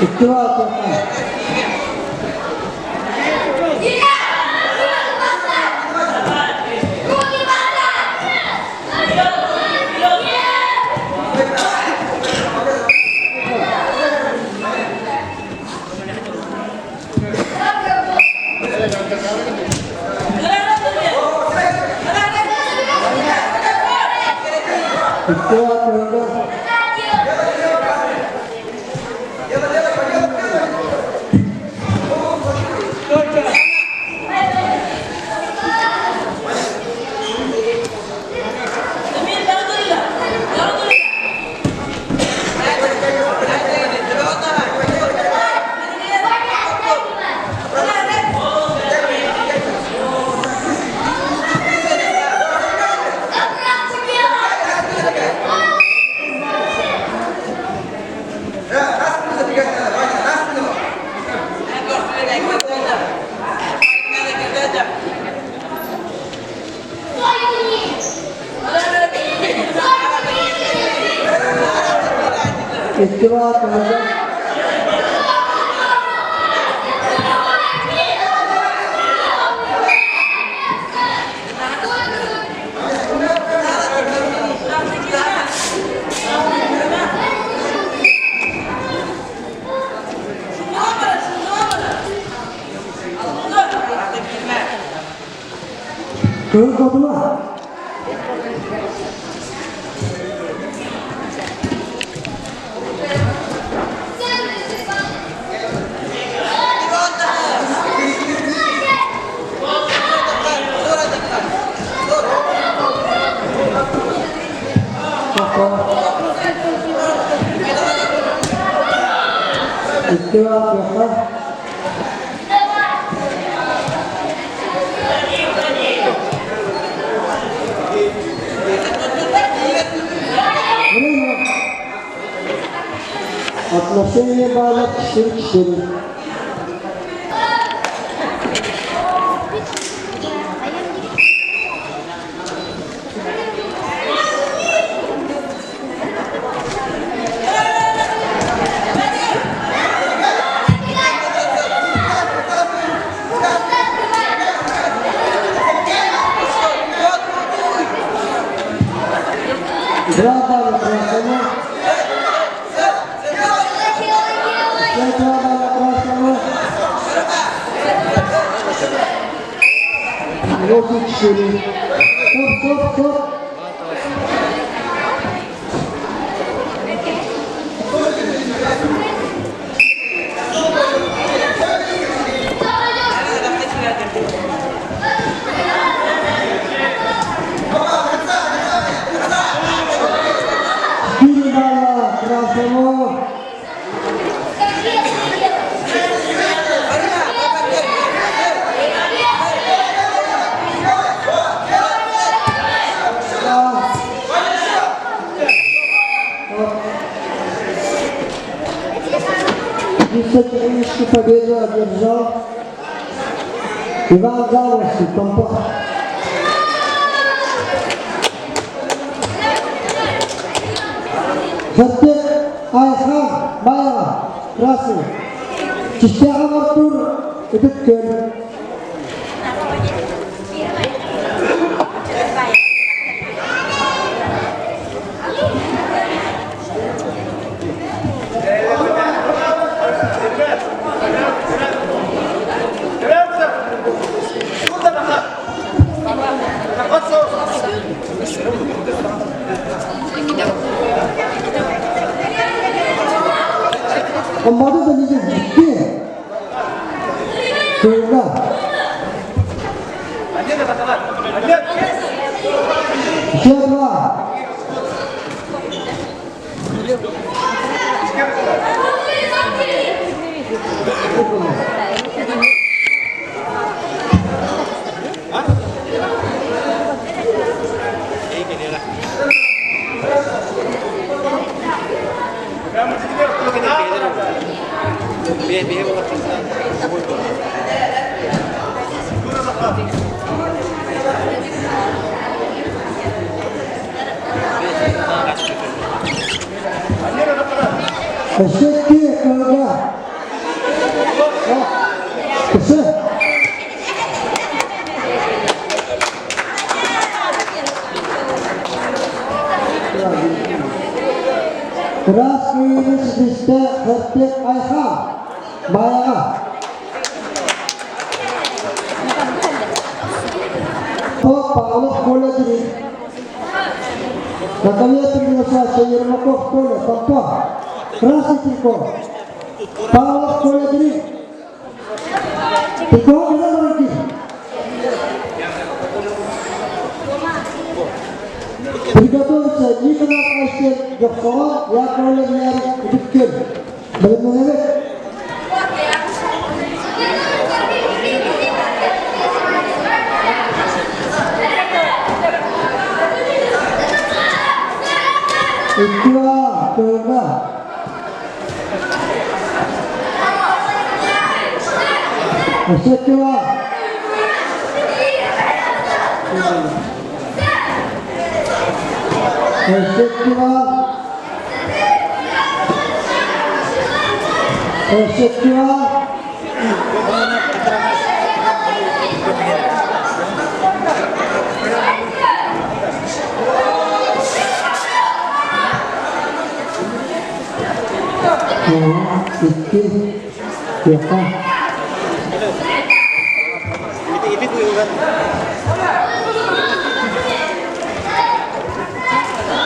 Istiwa, Tuha. Istiwa, Tuha. Istiwa, Tuha. Istiwa, Tuha. Kedua. Istiwa, Tuha. Отношение балла 4-4. Berapa rasanya? Robić siebie. Stop. Kiri bawah. Techniczny победу одержал Иван Галовский, Компот. Затем Айхан Байова, красный. Чистягов Артур, Эдеккер. Kembali tadi sedikit, sudah. Siapa? Kesekir kerja. Kesek. Keras ini sedikit vertik Aisyah Bayar. Oh, Paulus boleh jadi. Katanya terbiasa saya makok boleh tanpa. Keras itu. Paulus boleh jadi. Itu kita lagi. Berikutnya saya kenal Aisyah Jokowi yang boleh nyari dikir. Bagaimana? Kedua, kedua. Kedua. Kedua.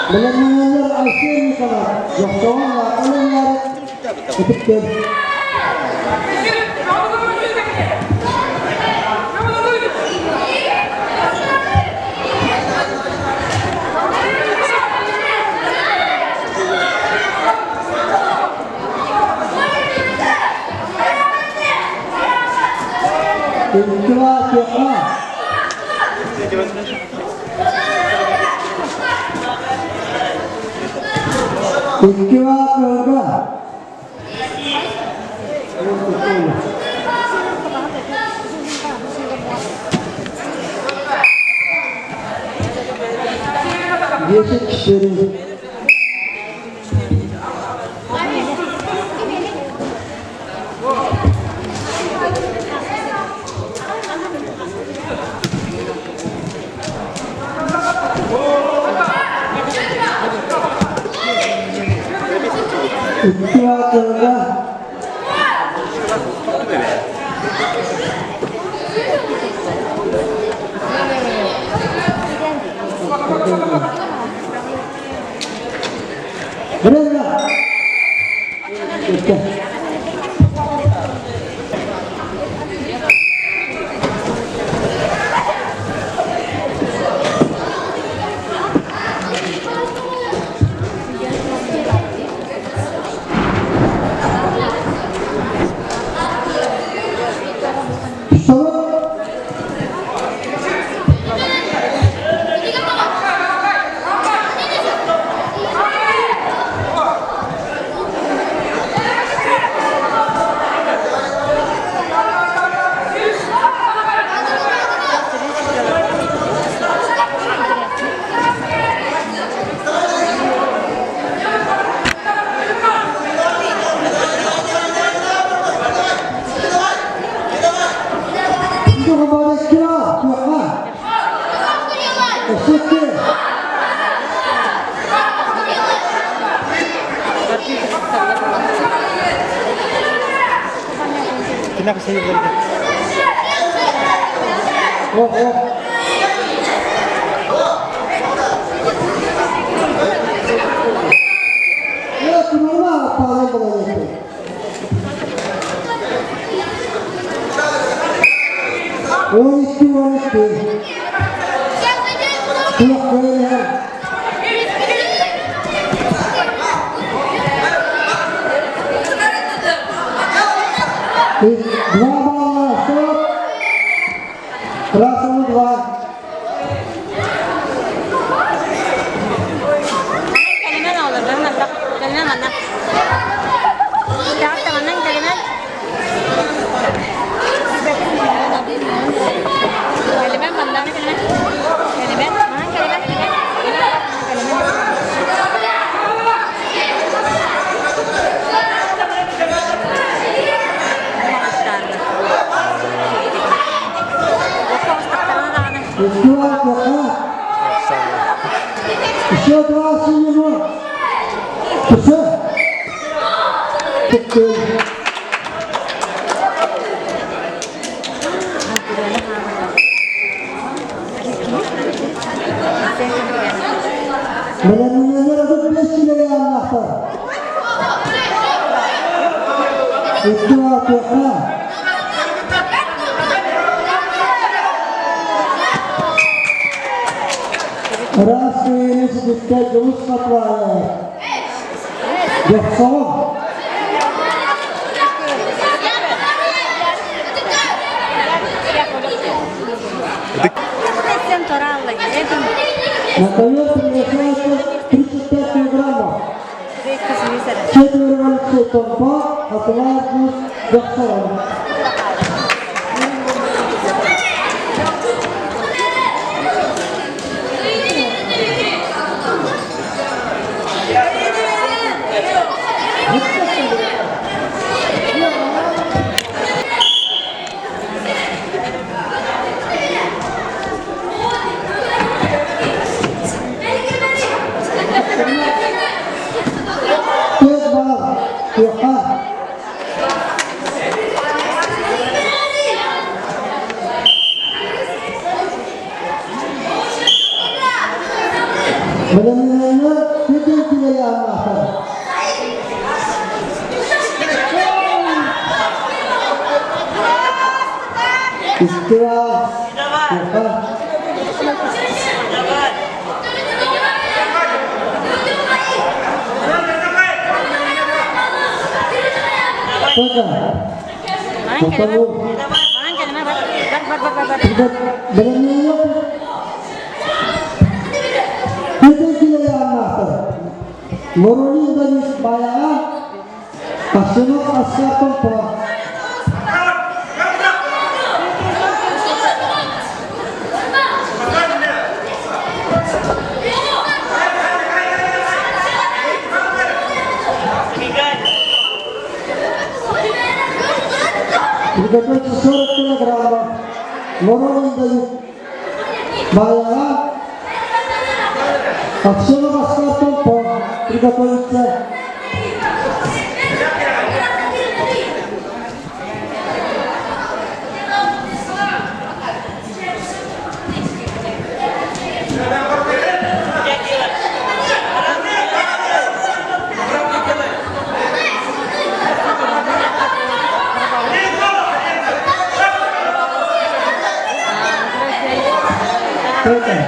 Belum mengajar Aisyah ni kalau Jokowi lah kalau mengajar betul. Kedua siapa? Kedua kedua. Dia sendiri. Kedua kedua. Benar. Kenapa saya balik? Oh, oh. Ya, kenapa apa yang begini? Wanita. Tuh kaya. Dua bola stop. Langsung dua. Kalimat olur ben bak. Kalimat mana? Kağıt mana kalimat? Kalimat mana kalimat? Kalimat mana kalimat? Dua bola. Еще два синего. Все. Benar-benar ada besi dari anak. Itu apa? Ras ini sedikit jauh setelah Jackson. Наконец приглашается 35 килограммов. 4 революции тонко, Атлантус Jackson. Benar-benar tidak yang akan. Istirahat. Moroni dari Bayangan, Asyik Asia Tempat. Betul sesuatu kilogram. Moroni dari Bayangan, Asyik Asia Tempat. Приготовиться.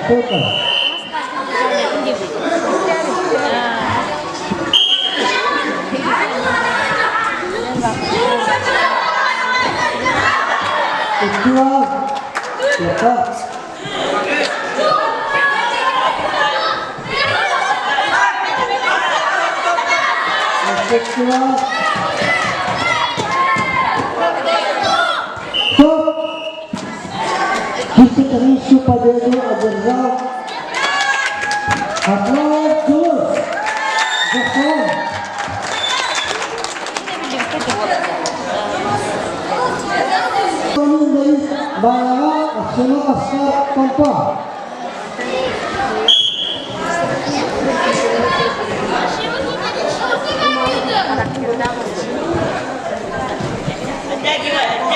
Только. Историческую победу одержал Атлантус Jackson. Dari Bayangan Aksena Askar Tanpa. Jaga.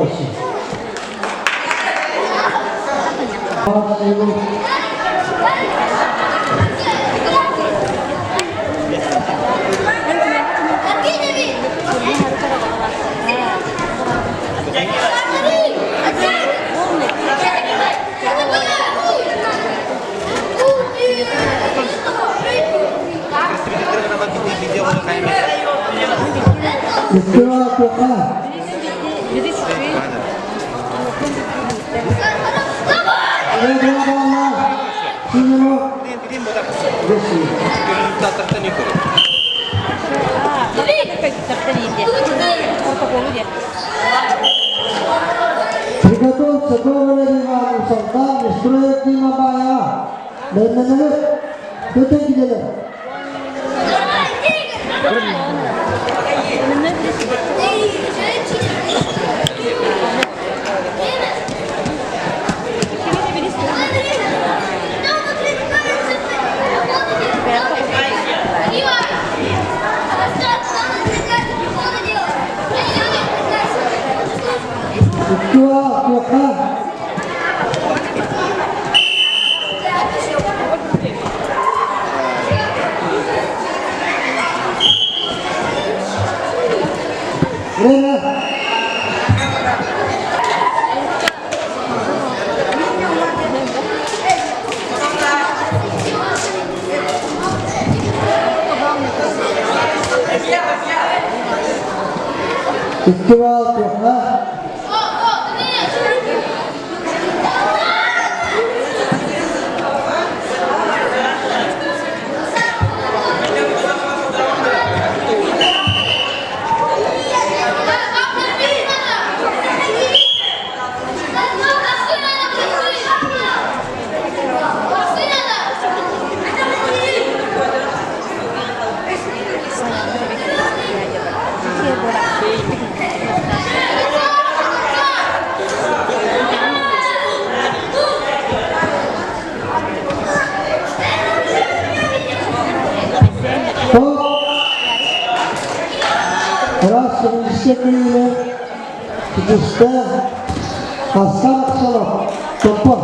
kasih. Istiwa Tuhan. Jika sekolah dengan usaha instrumen di Mabaya dan menurut kita kita. Istiwa Tuhan. Istiwa Tuhan. Ras Indonesia kita asal salah tempat.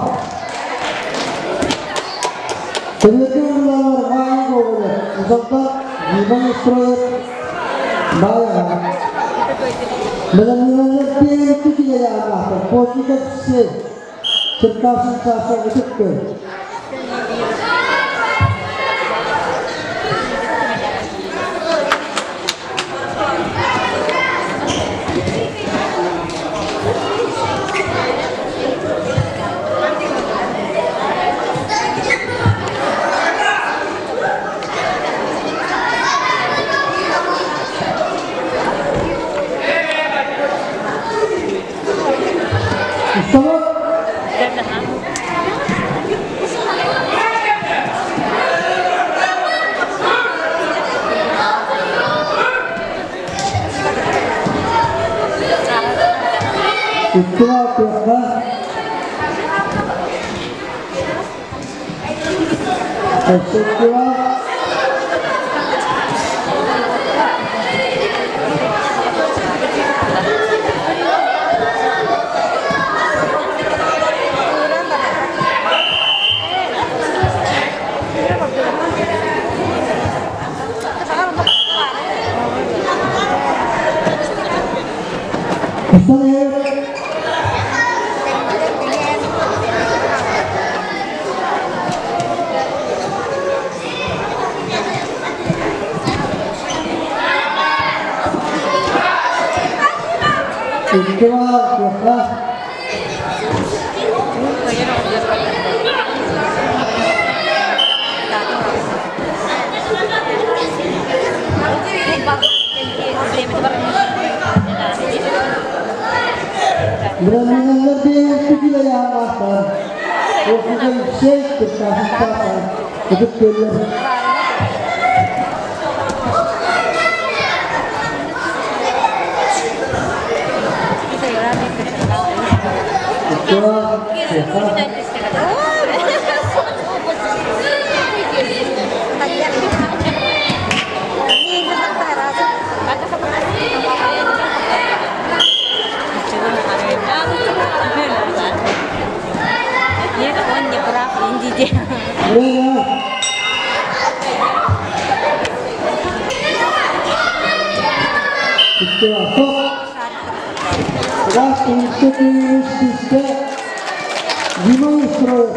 Kemudian dalam main boleh, misalkan gimana proyek bayar. Benar-benar itu tidak ada. Positif sih, cerdas sensasi itu ke. Stop. Istiwa Tuhan. Istiwa. Istiwa Tuhan. Benar-benar lebih tinggi yang master. Oksigen shake berkasih itu killer. Hindi dia. Rena. Itu apa? Раз институтистке Димонстро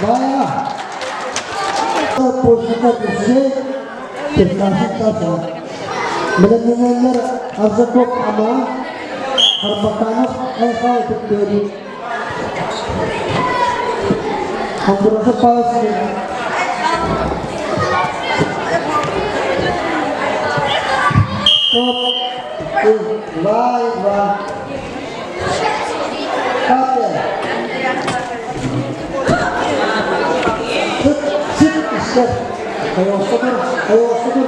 бая Поступатусе Теркаситаса Benar-benar Arzakop Ama Harbakanok Eka Tukeri Hamburasa Pasi Stop Bye Kate Sit ister Ayo otur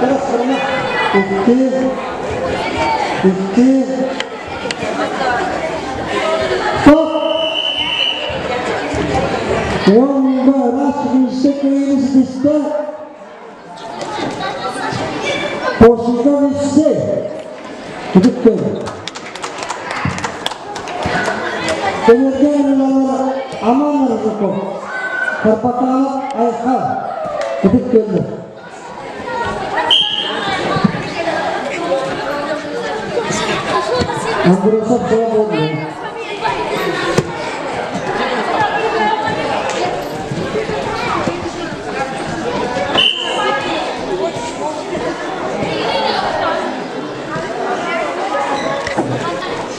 Terus karena Iki Stop Wanda rasmi sekaligus bisa Posisi bisa Betul Kemudian aman rezeki Perpatahan ayah Betul Anggur sab boleh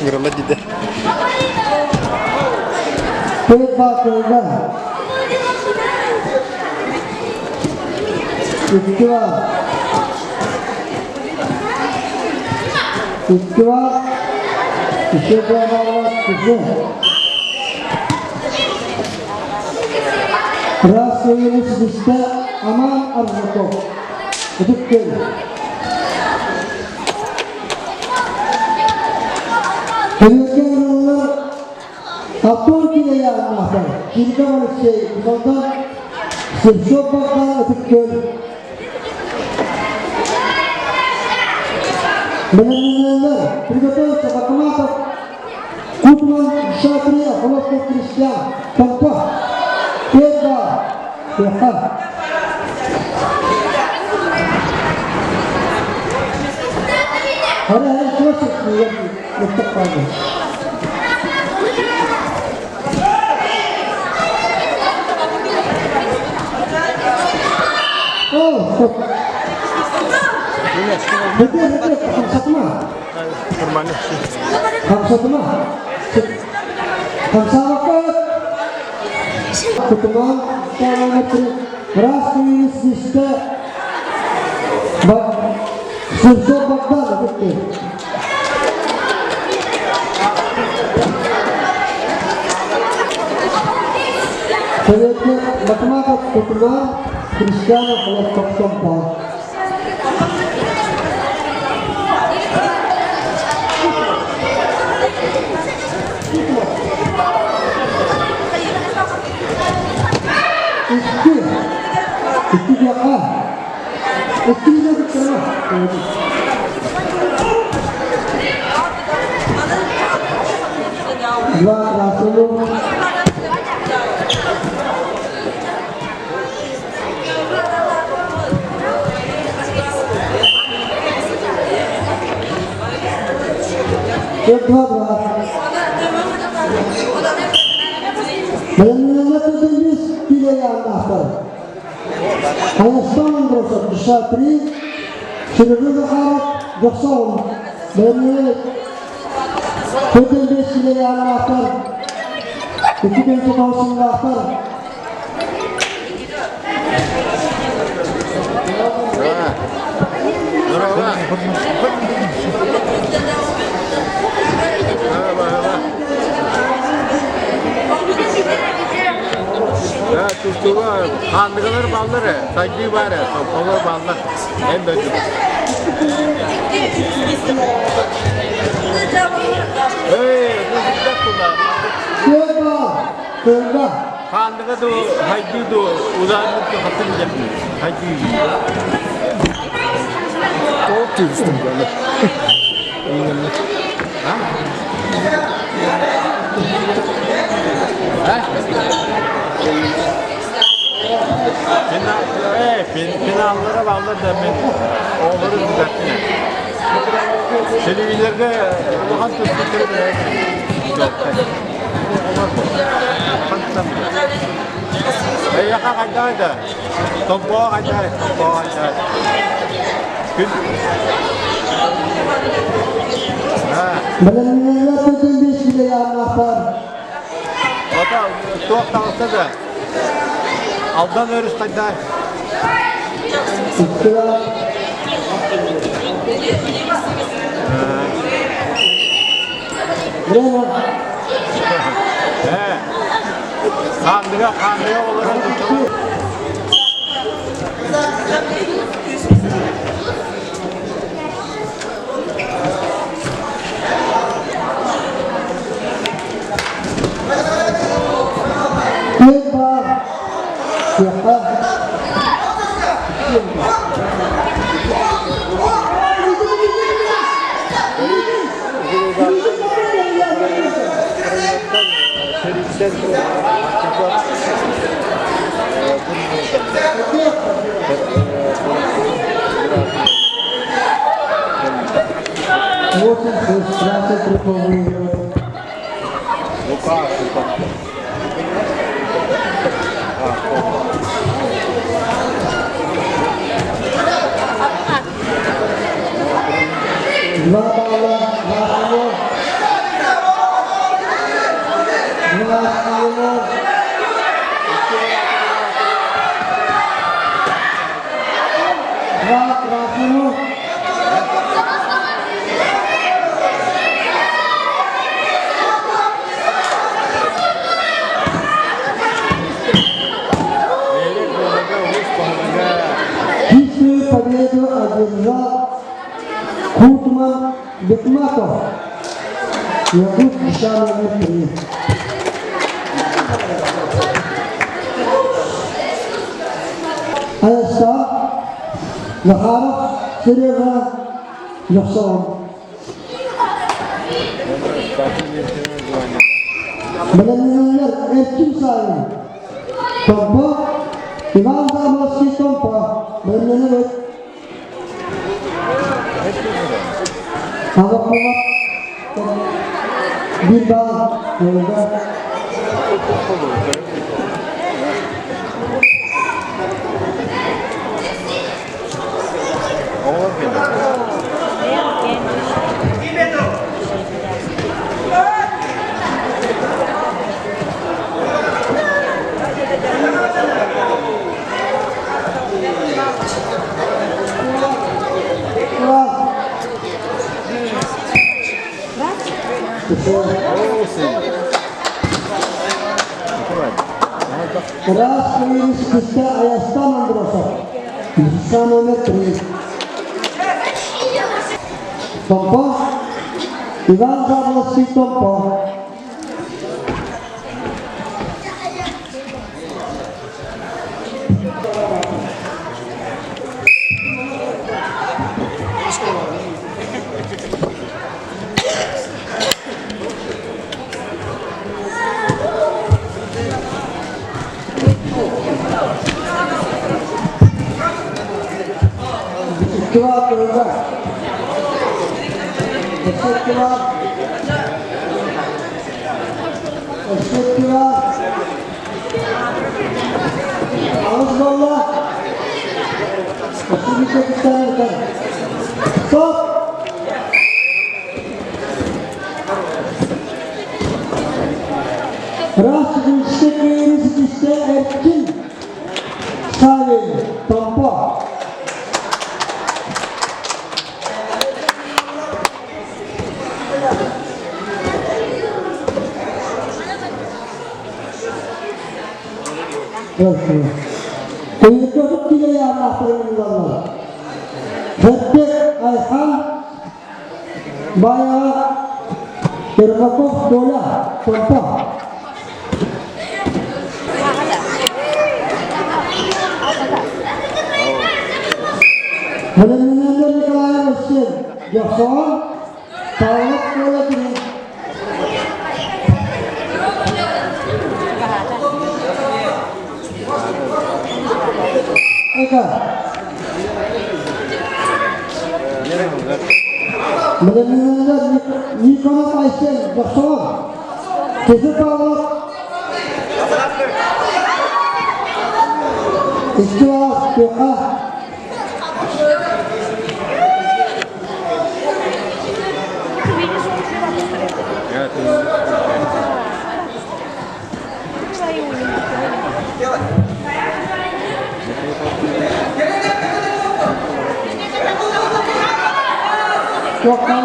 Gerombat tidak. Peba Istiwa Rasulullah bisa aman arzuko betul Kemudian Allah atur kita ya Allah kita manusia misalkan sesuatu betul benar-benar betul sebab kenapa Kutuan Satria Kelompok Kristian tanpa beda Tuhan hari-hari selesai menjadi letak pada betul Hamsa wakat Ketemuan Salamatri Rasmi Sista Surso Bagdad betul Selanjutnya Matematik Ketemuan Kristian Kelompok Sompa Iki dia kan Iki dia betul Dua Rasulullah Kedua Benar-benar terjenis tidak yang akhir Hanya setahun berasal Satri Seluruh harap Jaksal Benar-benar terjenis tidak yang akhir Ketika yang setahun akhir Ya tustuğa kandıgılar balları, saygı var ya, toplar ballar. En döndü. Hey, bu güzel kullan. Kırda Kandıgı da, haygı da, uzanlıkta hatın yapıyor. Haygı. Çok tüystüm böyle. Finallara bağlı da ben oğulları düzelttiler. Televizyonda Luhan Türkleri de yok. Yaka kaçaydı. Tomboğa kaçaydı. Gün. Bilenmeyenler bütün 5 kilo anahtar. O da soğuk kalsa da aldan örüş kaçaydı. İktidar. Bravo. Kandıya olarak tutalım. Kempa. Siapa? Muchas gracias por venir. Kutman Bekmatov Yakut Dışarı Metri Ayasta Yaharaf Sereva Yaksan Belenenler Erkin Sahi Tompa İvan Zabaski Tompa Belenenler Hava kumat bir dağ yolda Keras keliris kita ayastan androsak bisa nomor 3 Tompo Ivan Zablowski Tompo Keluar keluar. Esok keluar. Esok keluar. Awas bola. Esok bisa kita kan. Stop. Ras işte erkin. Salim Tompo. Kuyruğu bile yarlattırırlar. Hette Ayhan bayağı Termakov dola Tompa. Belenenler Nikolay Mesir Jackson Tawag ko lang din. Eka. Benar-benar ni kono paisen doktor. Kesu tawag. Istilah doa. Doa.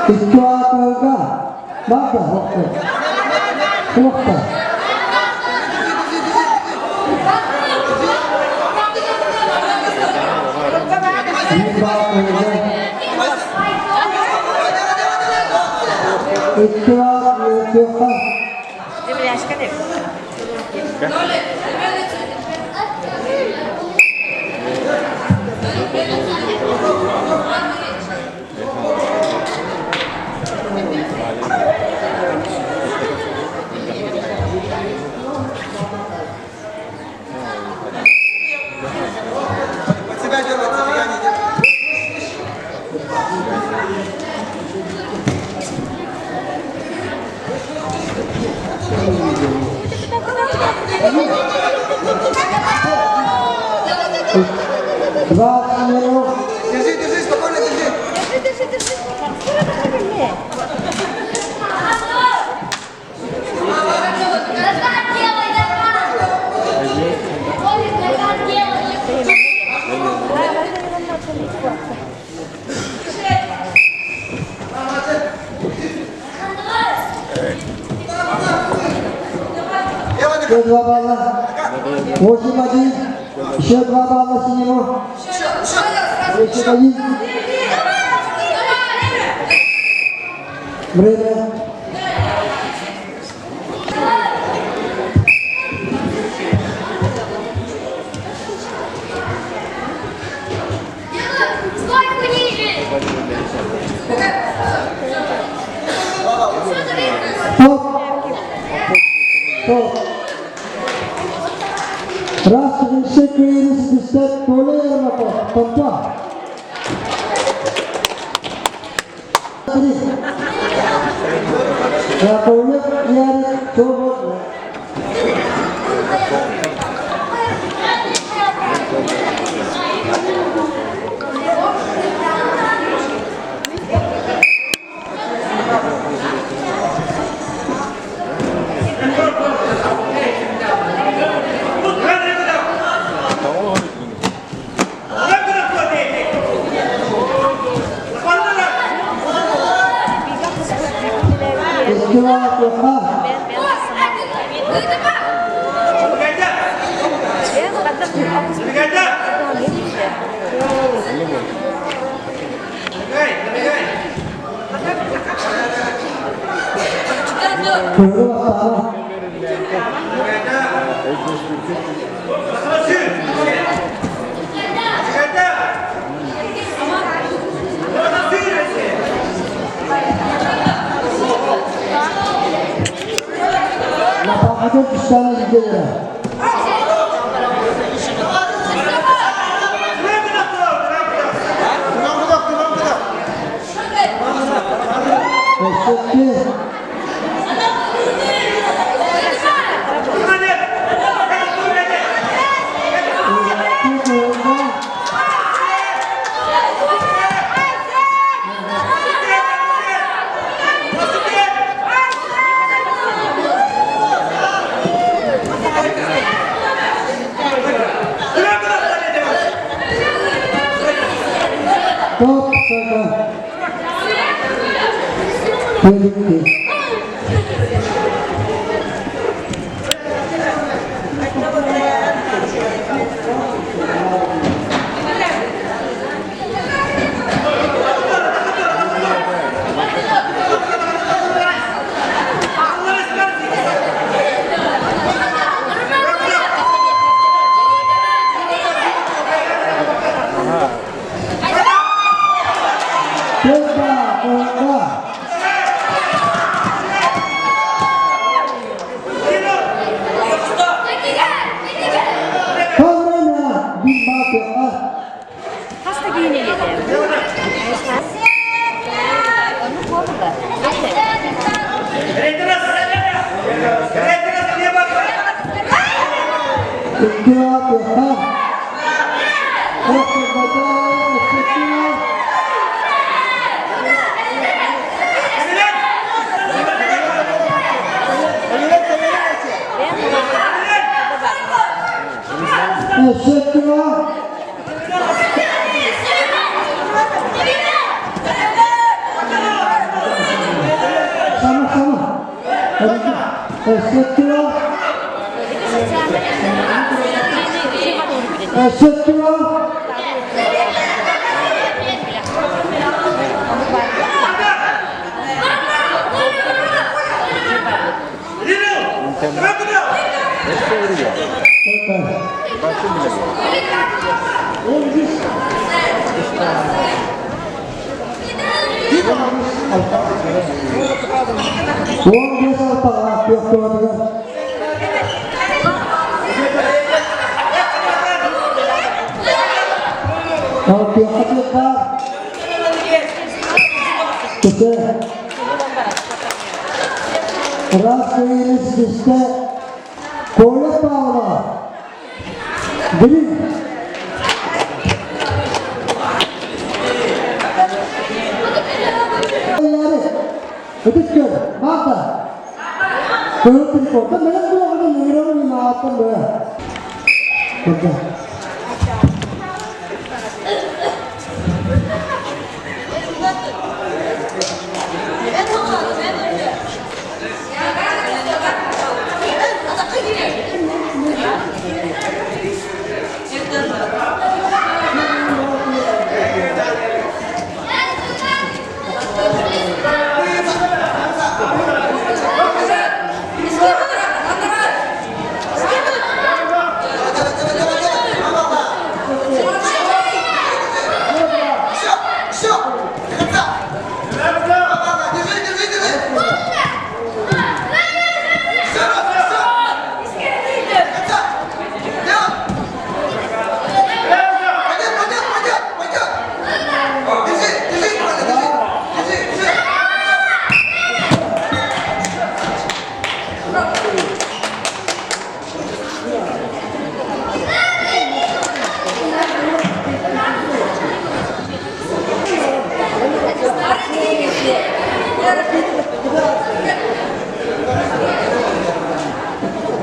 Istilah doa. Baca waktu. Waktu. Kedua bala, Wosi Maji, kedua bala sini mo. Wosi Maji, mereka. Top, top. Ras insekuritas bisa toler apa? Contoh. Ini. Ya, toler yang coba. Istilah doa. Ada di sana juga. Top saja. Politik. Dini gitu. Onu kovla. Kedua pihak eksekutif sama-sama uang biasa apa pihak keluarga kalau pihak keluarga kita rasa ini sedikit kolej Paula jadi betul mata kalau terkota mana tu ada mengira ni apa dah betul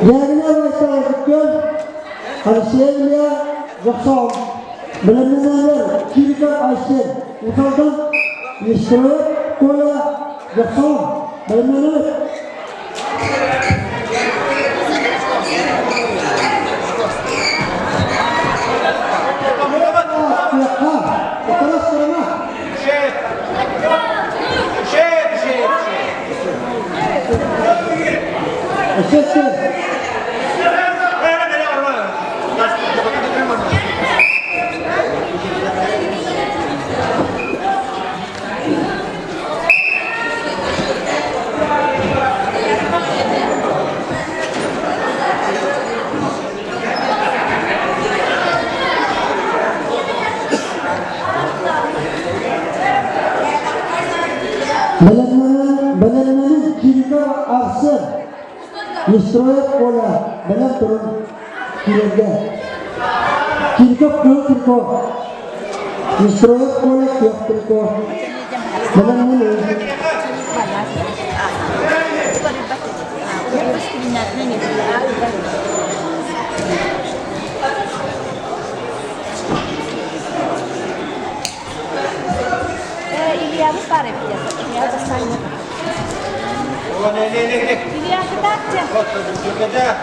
Yerine başladıkça Haliçli'ye yoksa bilinmeyenler Kirika Ayşe usaldan Yıştırıp koya yoksa bilinmeyenler Belenmenin Kirika Arsı Yıştırıp koya belen turun kirege Kirika Kirko Yıştırıp koya Kirko Belenmenin Iliya besar ya biasa. Iliya besar. Iliya kecil.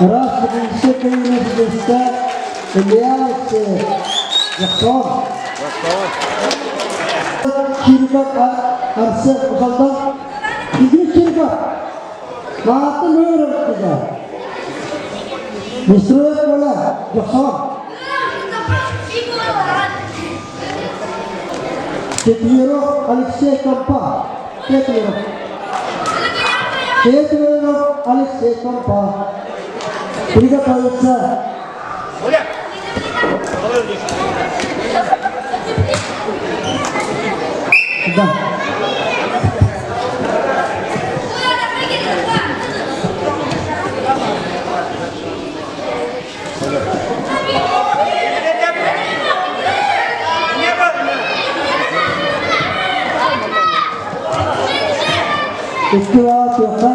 Ras Indonesia Indonesia Iliya Yakson Kirika Arsı usaldan İdris Kirika Mahatma Möyür Kıza Yıştırıp koya Yakson Четверов Алексей Компа. Четверов Алексей Компа. Приготовиться. Да. Istilah siapa?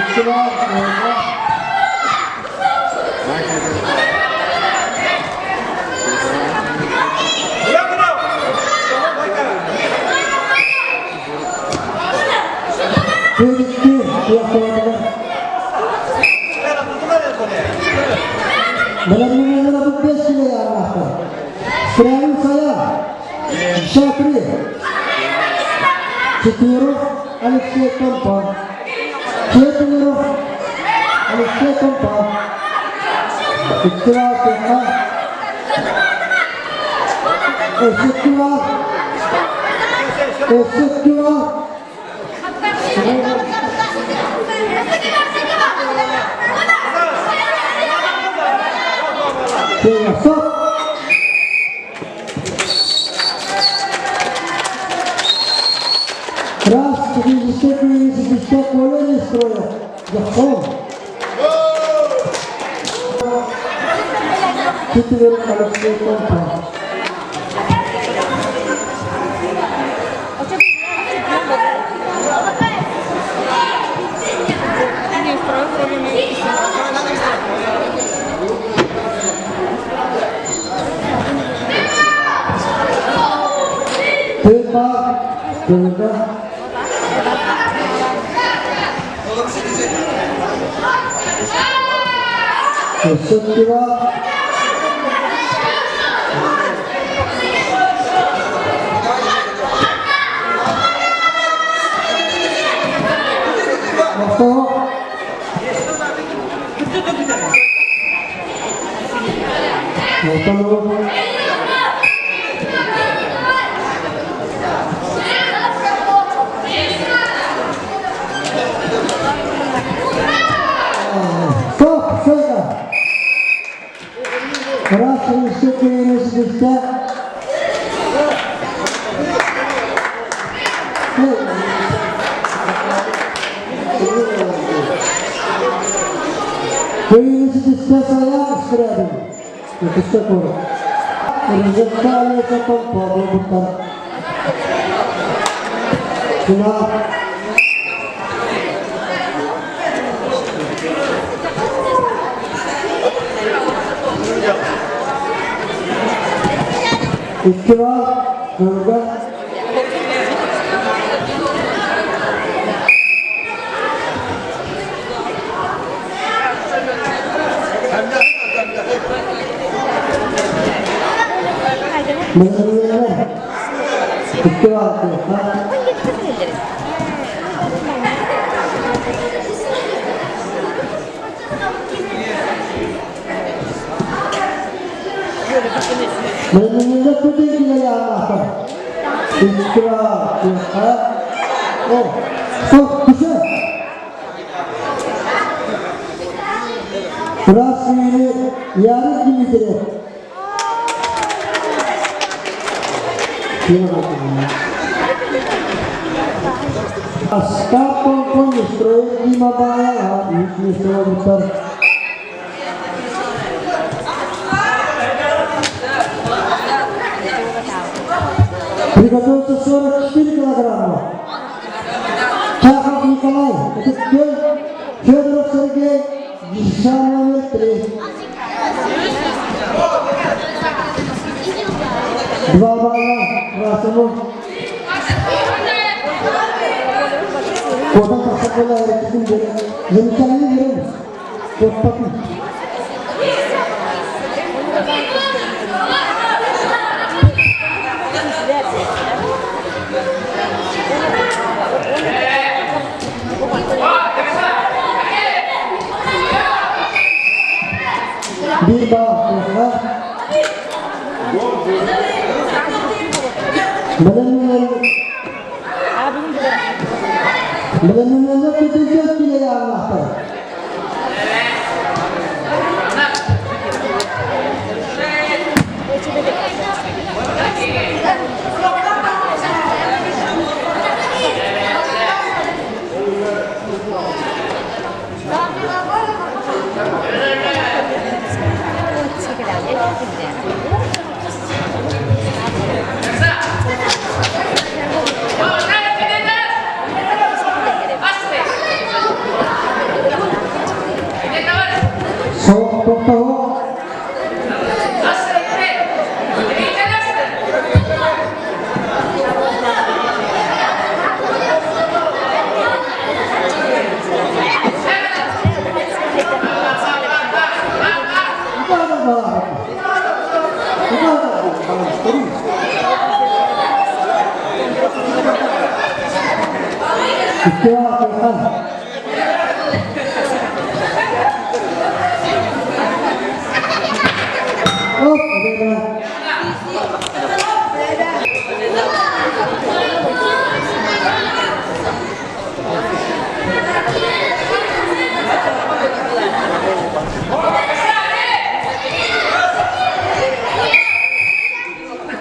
Istilah siapa? Benar-benar berbeda sih ya Allah. Selain saya, Syafri, Cetirov, Alexei Kompa, Cetirov, Alexei Kompa, Istilah siapa? Istilah. Stop. Раз, кризис колени строят. Захом. Четверо Алексей Компа. Tembak, Sesuatu Раз решите результат. Результат saya sekali. Itu sekor. Результат это Компа bukan. Cuma Istilah juga benar-benar istilah benar-benar putih kita ya Allah. Istilah oh, bisa. Ras ini yaris gini deh. Pasca konstru lima bala ini besar. Приготовиться 44 килограмма. Чахов Николай, Федоров Сергей, Гишан номер 3. 2 балла, Красимов. Kodan taksak bola hareketin böyle. Yenikenini verir. Korkutun. Bir bağ koysa. Belenenler tutacak bile ya Allah'tan. Soğuk topta o. İstiwa Sultan. Hop, beda.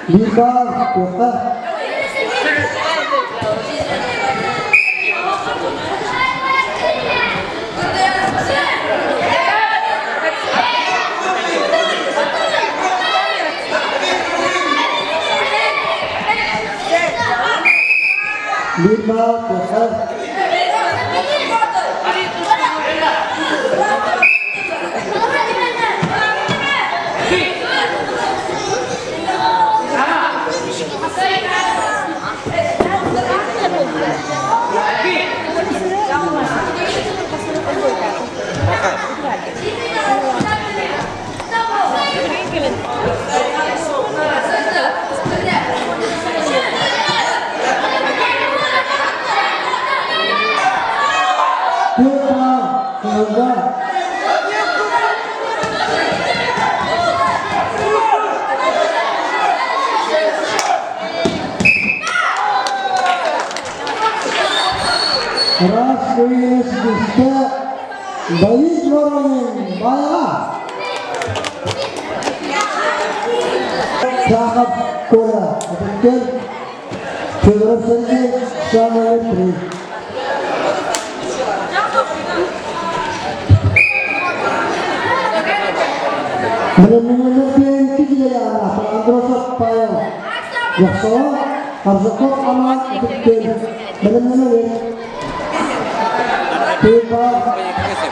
Bir bağ koysa. Bir bağ koysa. Ras koyunuz düşte bayit varanın bayağı Şahap kola Atıkken Çövrasını Şahmetri Menurut kita ya Allah Androsot payah Yakso Harzakot amat Atıkken Menurut Tiba,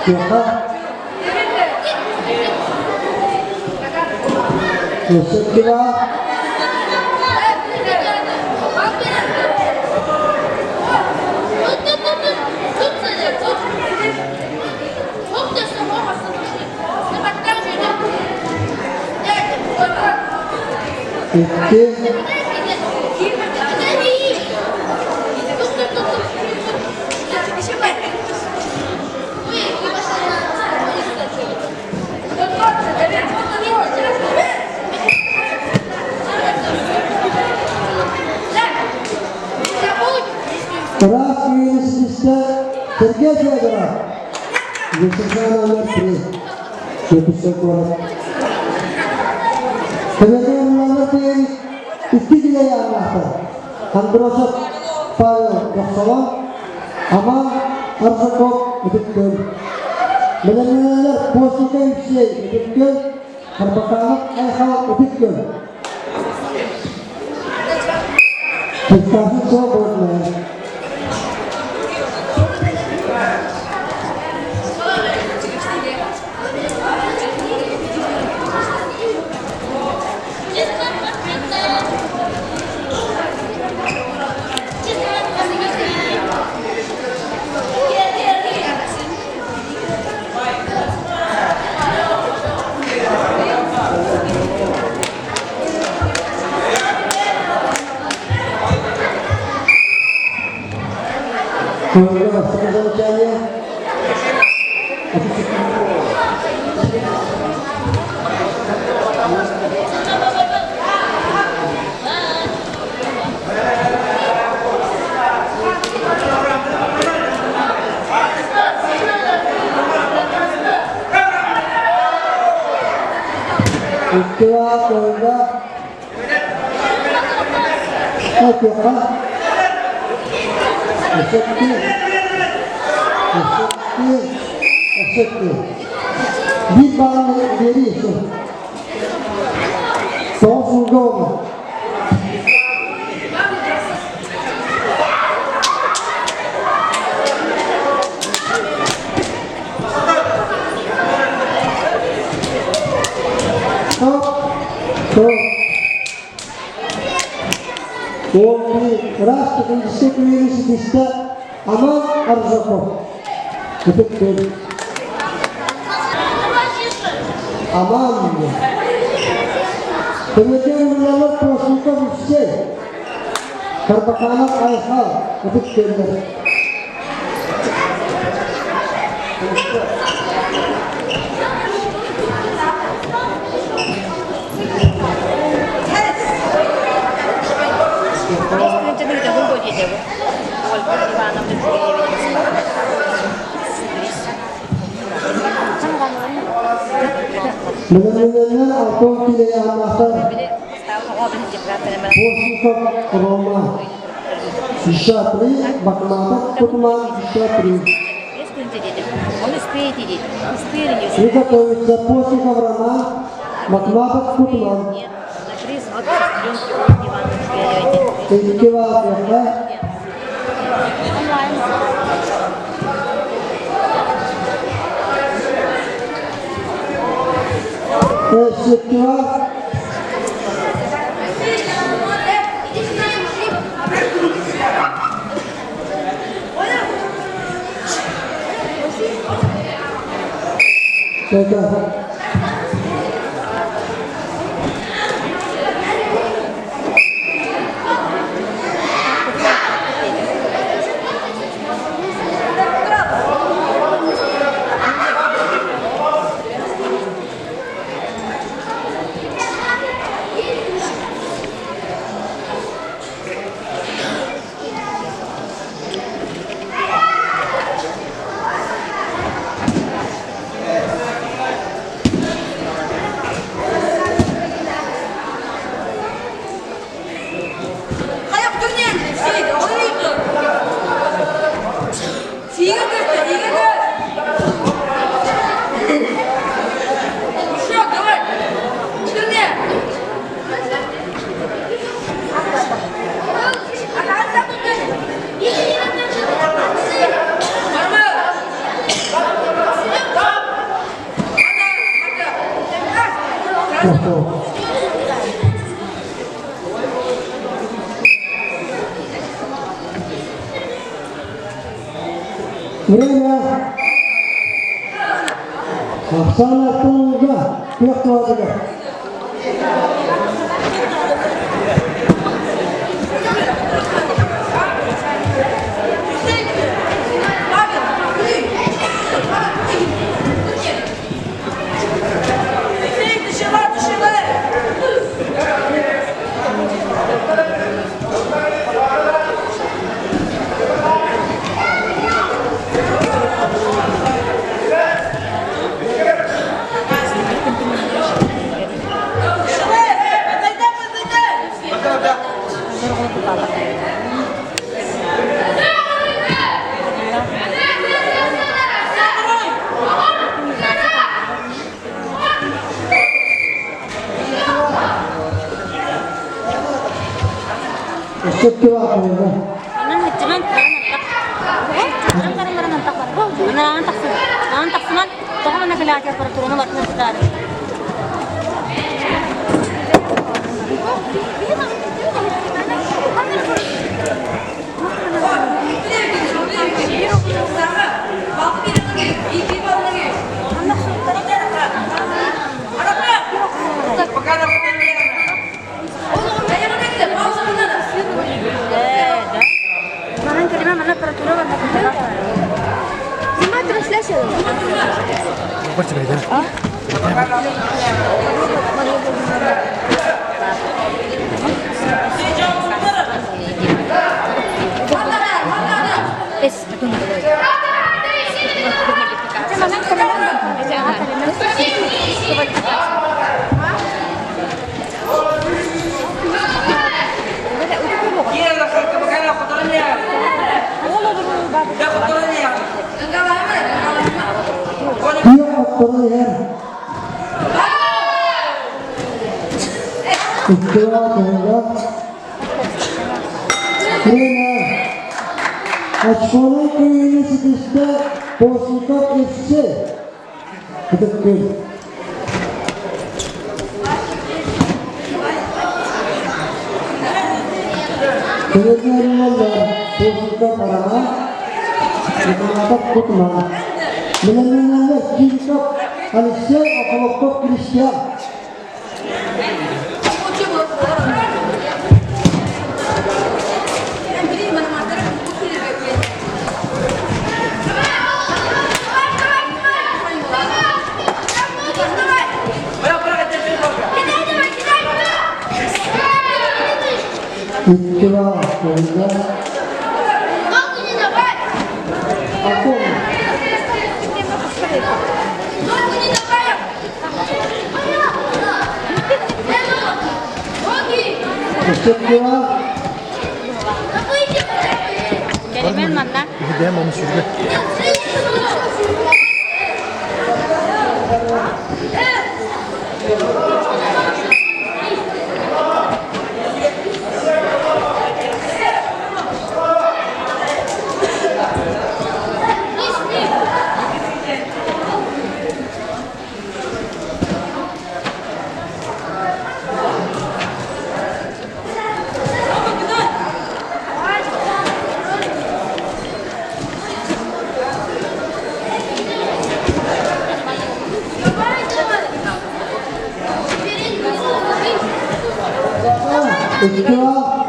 tiba, Yusuf tiba, iki, Ras Yunus'ta Türkiye Federa Yusuf'tan Ahmet Bey Yusuf'ta Korat Kemudian Ahmet Bey İstikile ya Allah'ta Androsot Payo Yaksawa Ama Arsakok Ödükkön Belenler Posika Yüksey Ödükkön Harbakanlık Ayhavat Ödükkön Kıskası çok olmayan Koyga başlayan zamçaya. Istiwa koyga. Oke, Efektif. Bir bağlı ileri ise. Son vurdu olma. Stop. Stop. Ras disiplin sedikit aman harus apa? Betul. Aman. Kemudian mendapat prosedur usia. Terbakaran air hal betul. Dengan atau tidak yang master, posisi Roma, Syatri, Bakmata, Putman, Syatri. Jika terwujud posisi Roma, Bakmata, Putman. Ini kewat ya. Sekiwa mereka laksana tunggu pihak keluarga. Sekiwa koyga. mana peraturan mana kita? Cuma terus lesnya. Apa cerita? Açmanın köyünü sıkıştı, Bosnikov FC. Gıdıkkır. Köyünün yollar, Bosnikov arama, Yıkınatak tutma. Bilenmeyenler Kirkov, Alexey Akolokov Christian. Itulah kerja aku. Setelah Jadi main mana? Dia mau juga. Itulah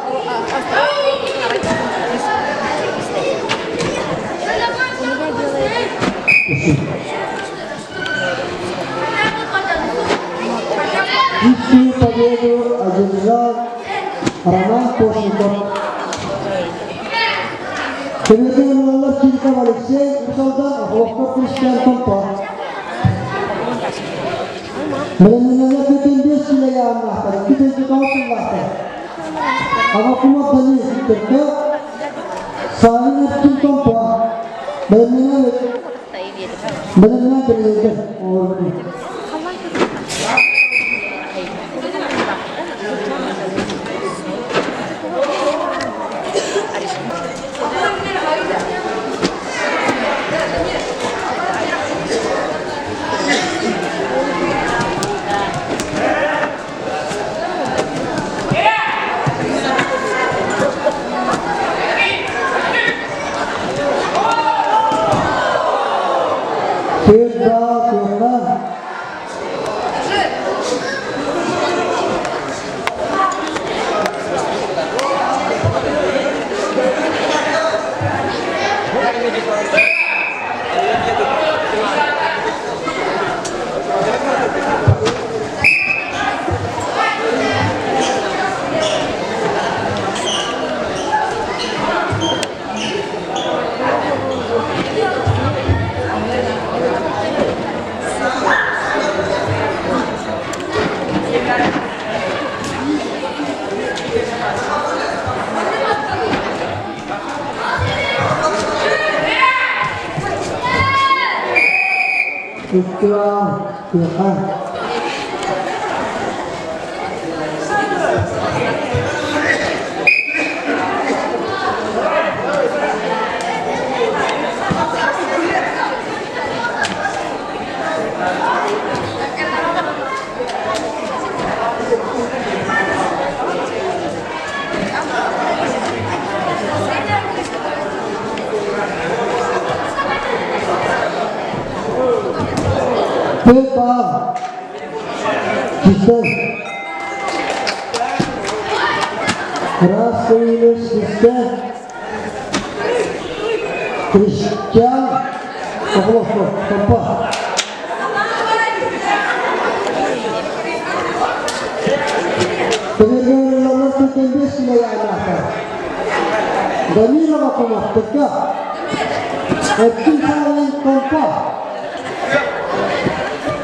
Isi Padedo Azizal Ramah Bosnikov. Kemudian melalui cinta Alexey Usaldan Akolokov Christian Tompa. Melalui ketentuan silayaan lahir, ketentuan kawasan lahir. Ama kuma bani terka saling tim Tompa. Melalui berlebihan orang. Itulah Tuhan. Pepa, kita rasa ini kita Christian Oglofo, Kampa. Kemudian nomor 17 melayani. Danilo Makomatika. Etisalan Kampa.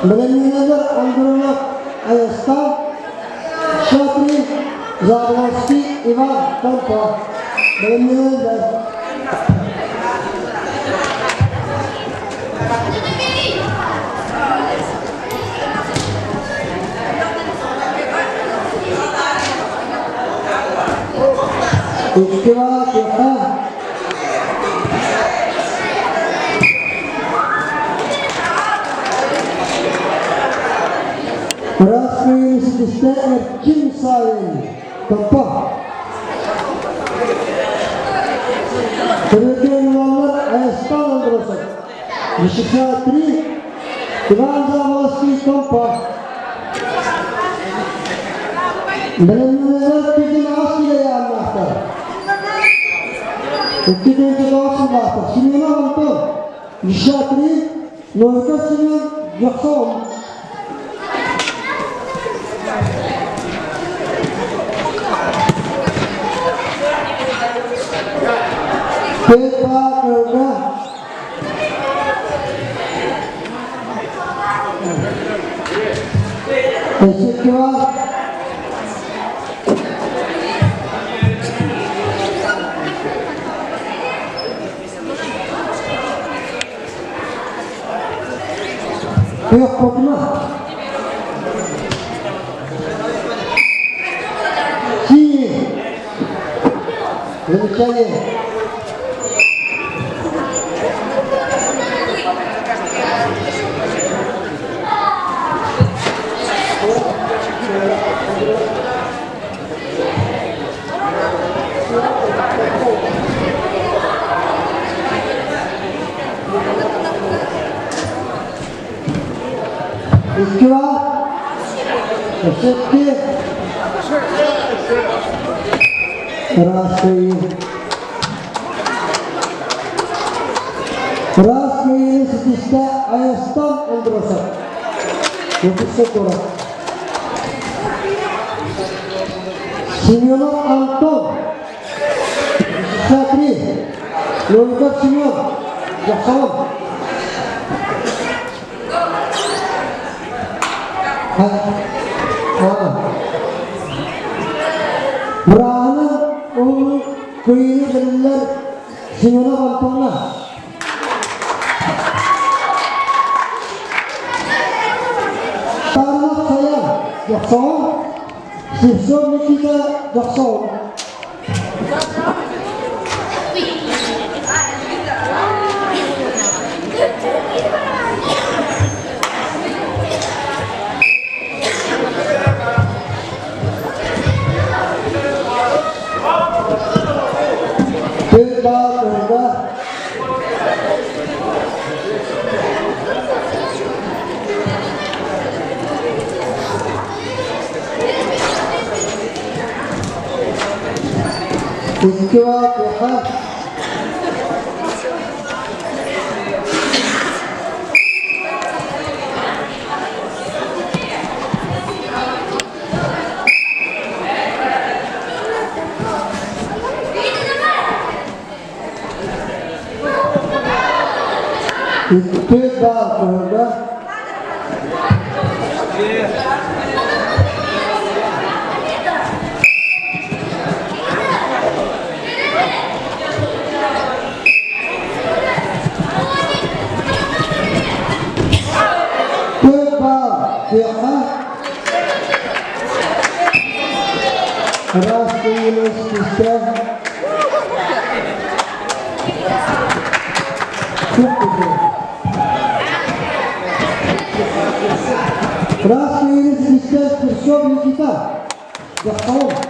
Melanjutkan Androlog Ayasta, Shatri Zawarski Ivan Kampa. Melanjutkan उसके बाद देखा Rasmi Sistem Kim Sain Tempat kemudian nomor Ayastan Androsak Yusufatri Ivan Zawarski Tempat Melanjutkan Asli Daya Allah Kemudian kita bahas Simona Anton, Nishatri, Norka Simon, Jackson. Pepa Kerga. Ezekiel. Yok kopma. Sini. Demikian. उसके बाद राष्ट्रीय प्रतिष्ठा Ayastan Androsak untuk sekolah Simona Anton Satri Lorca Simon Jackson Berana kuih benar Simona Anton Tanah saya Jackson Siswa Nikita Jackson उसके बाद देखा उसके बाद होगा राष्ट्रीय सिस्टम राष्ट्रीय सिस्टम Nikita Jackson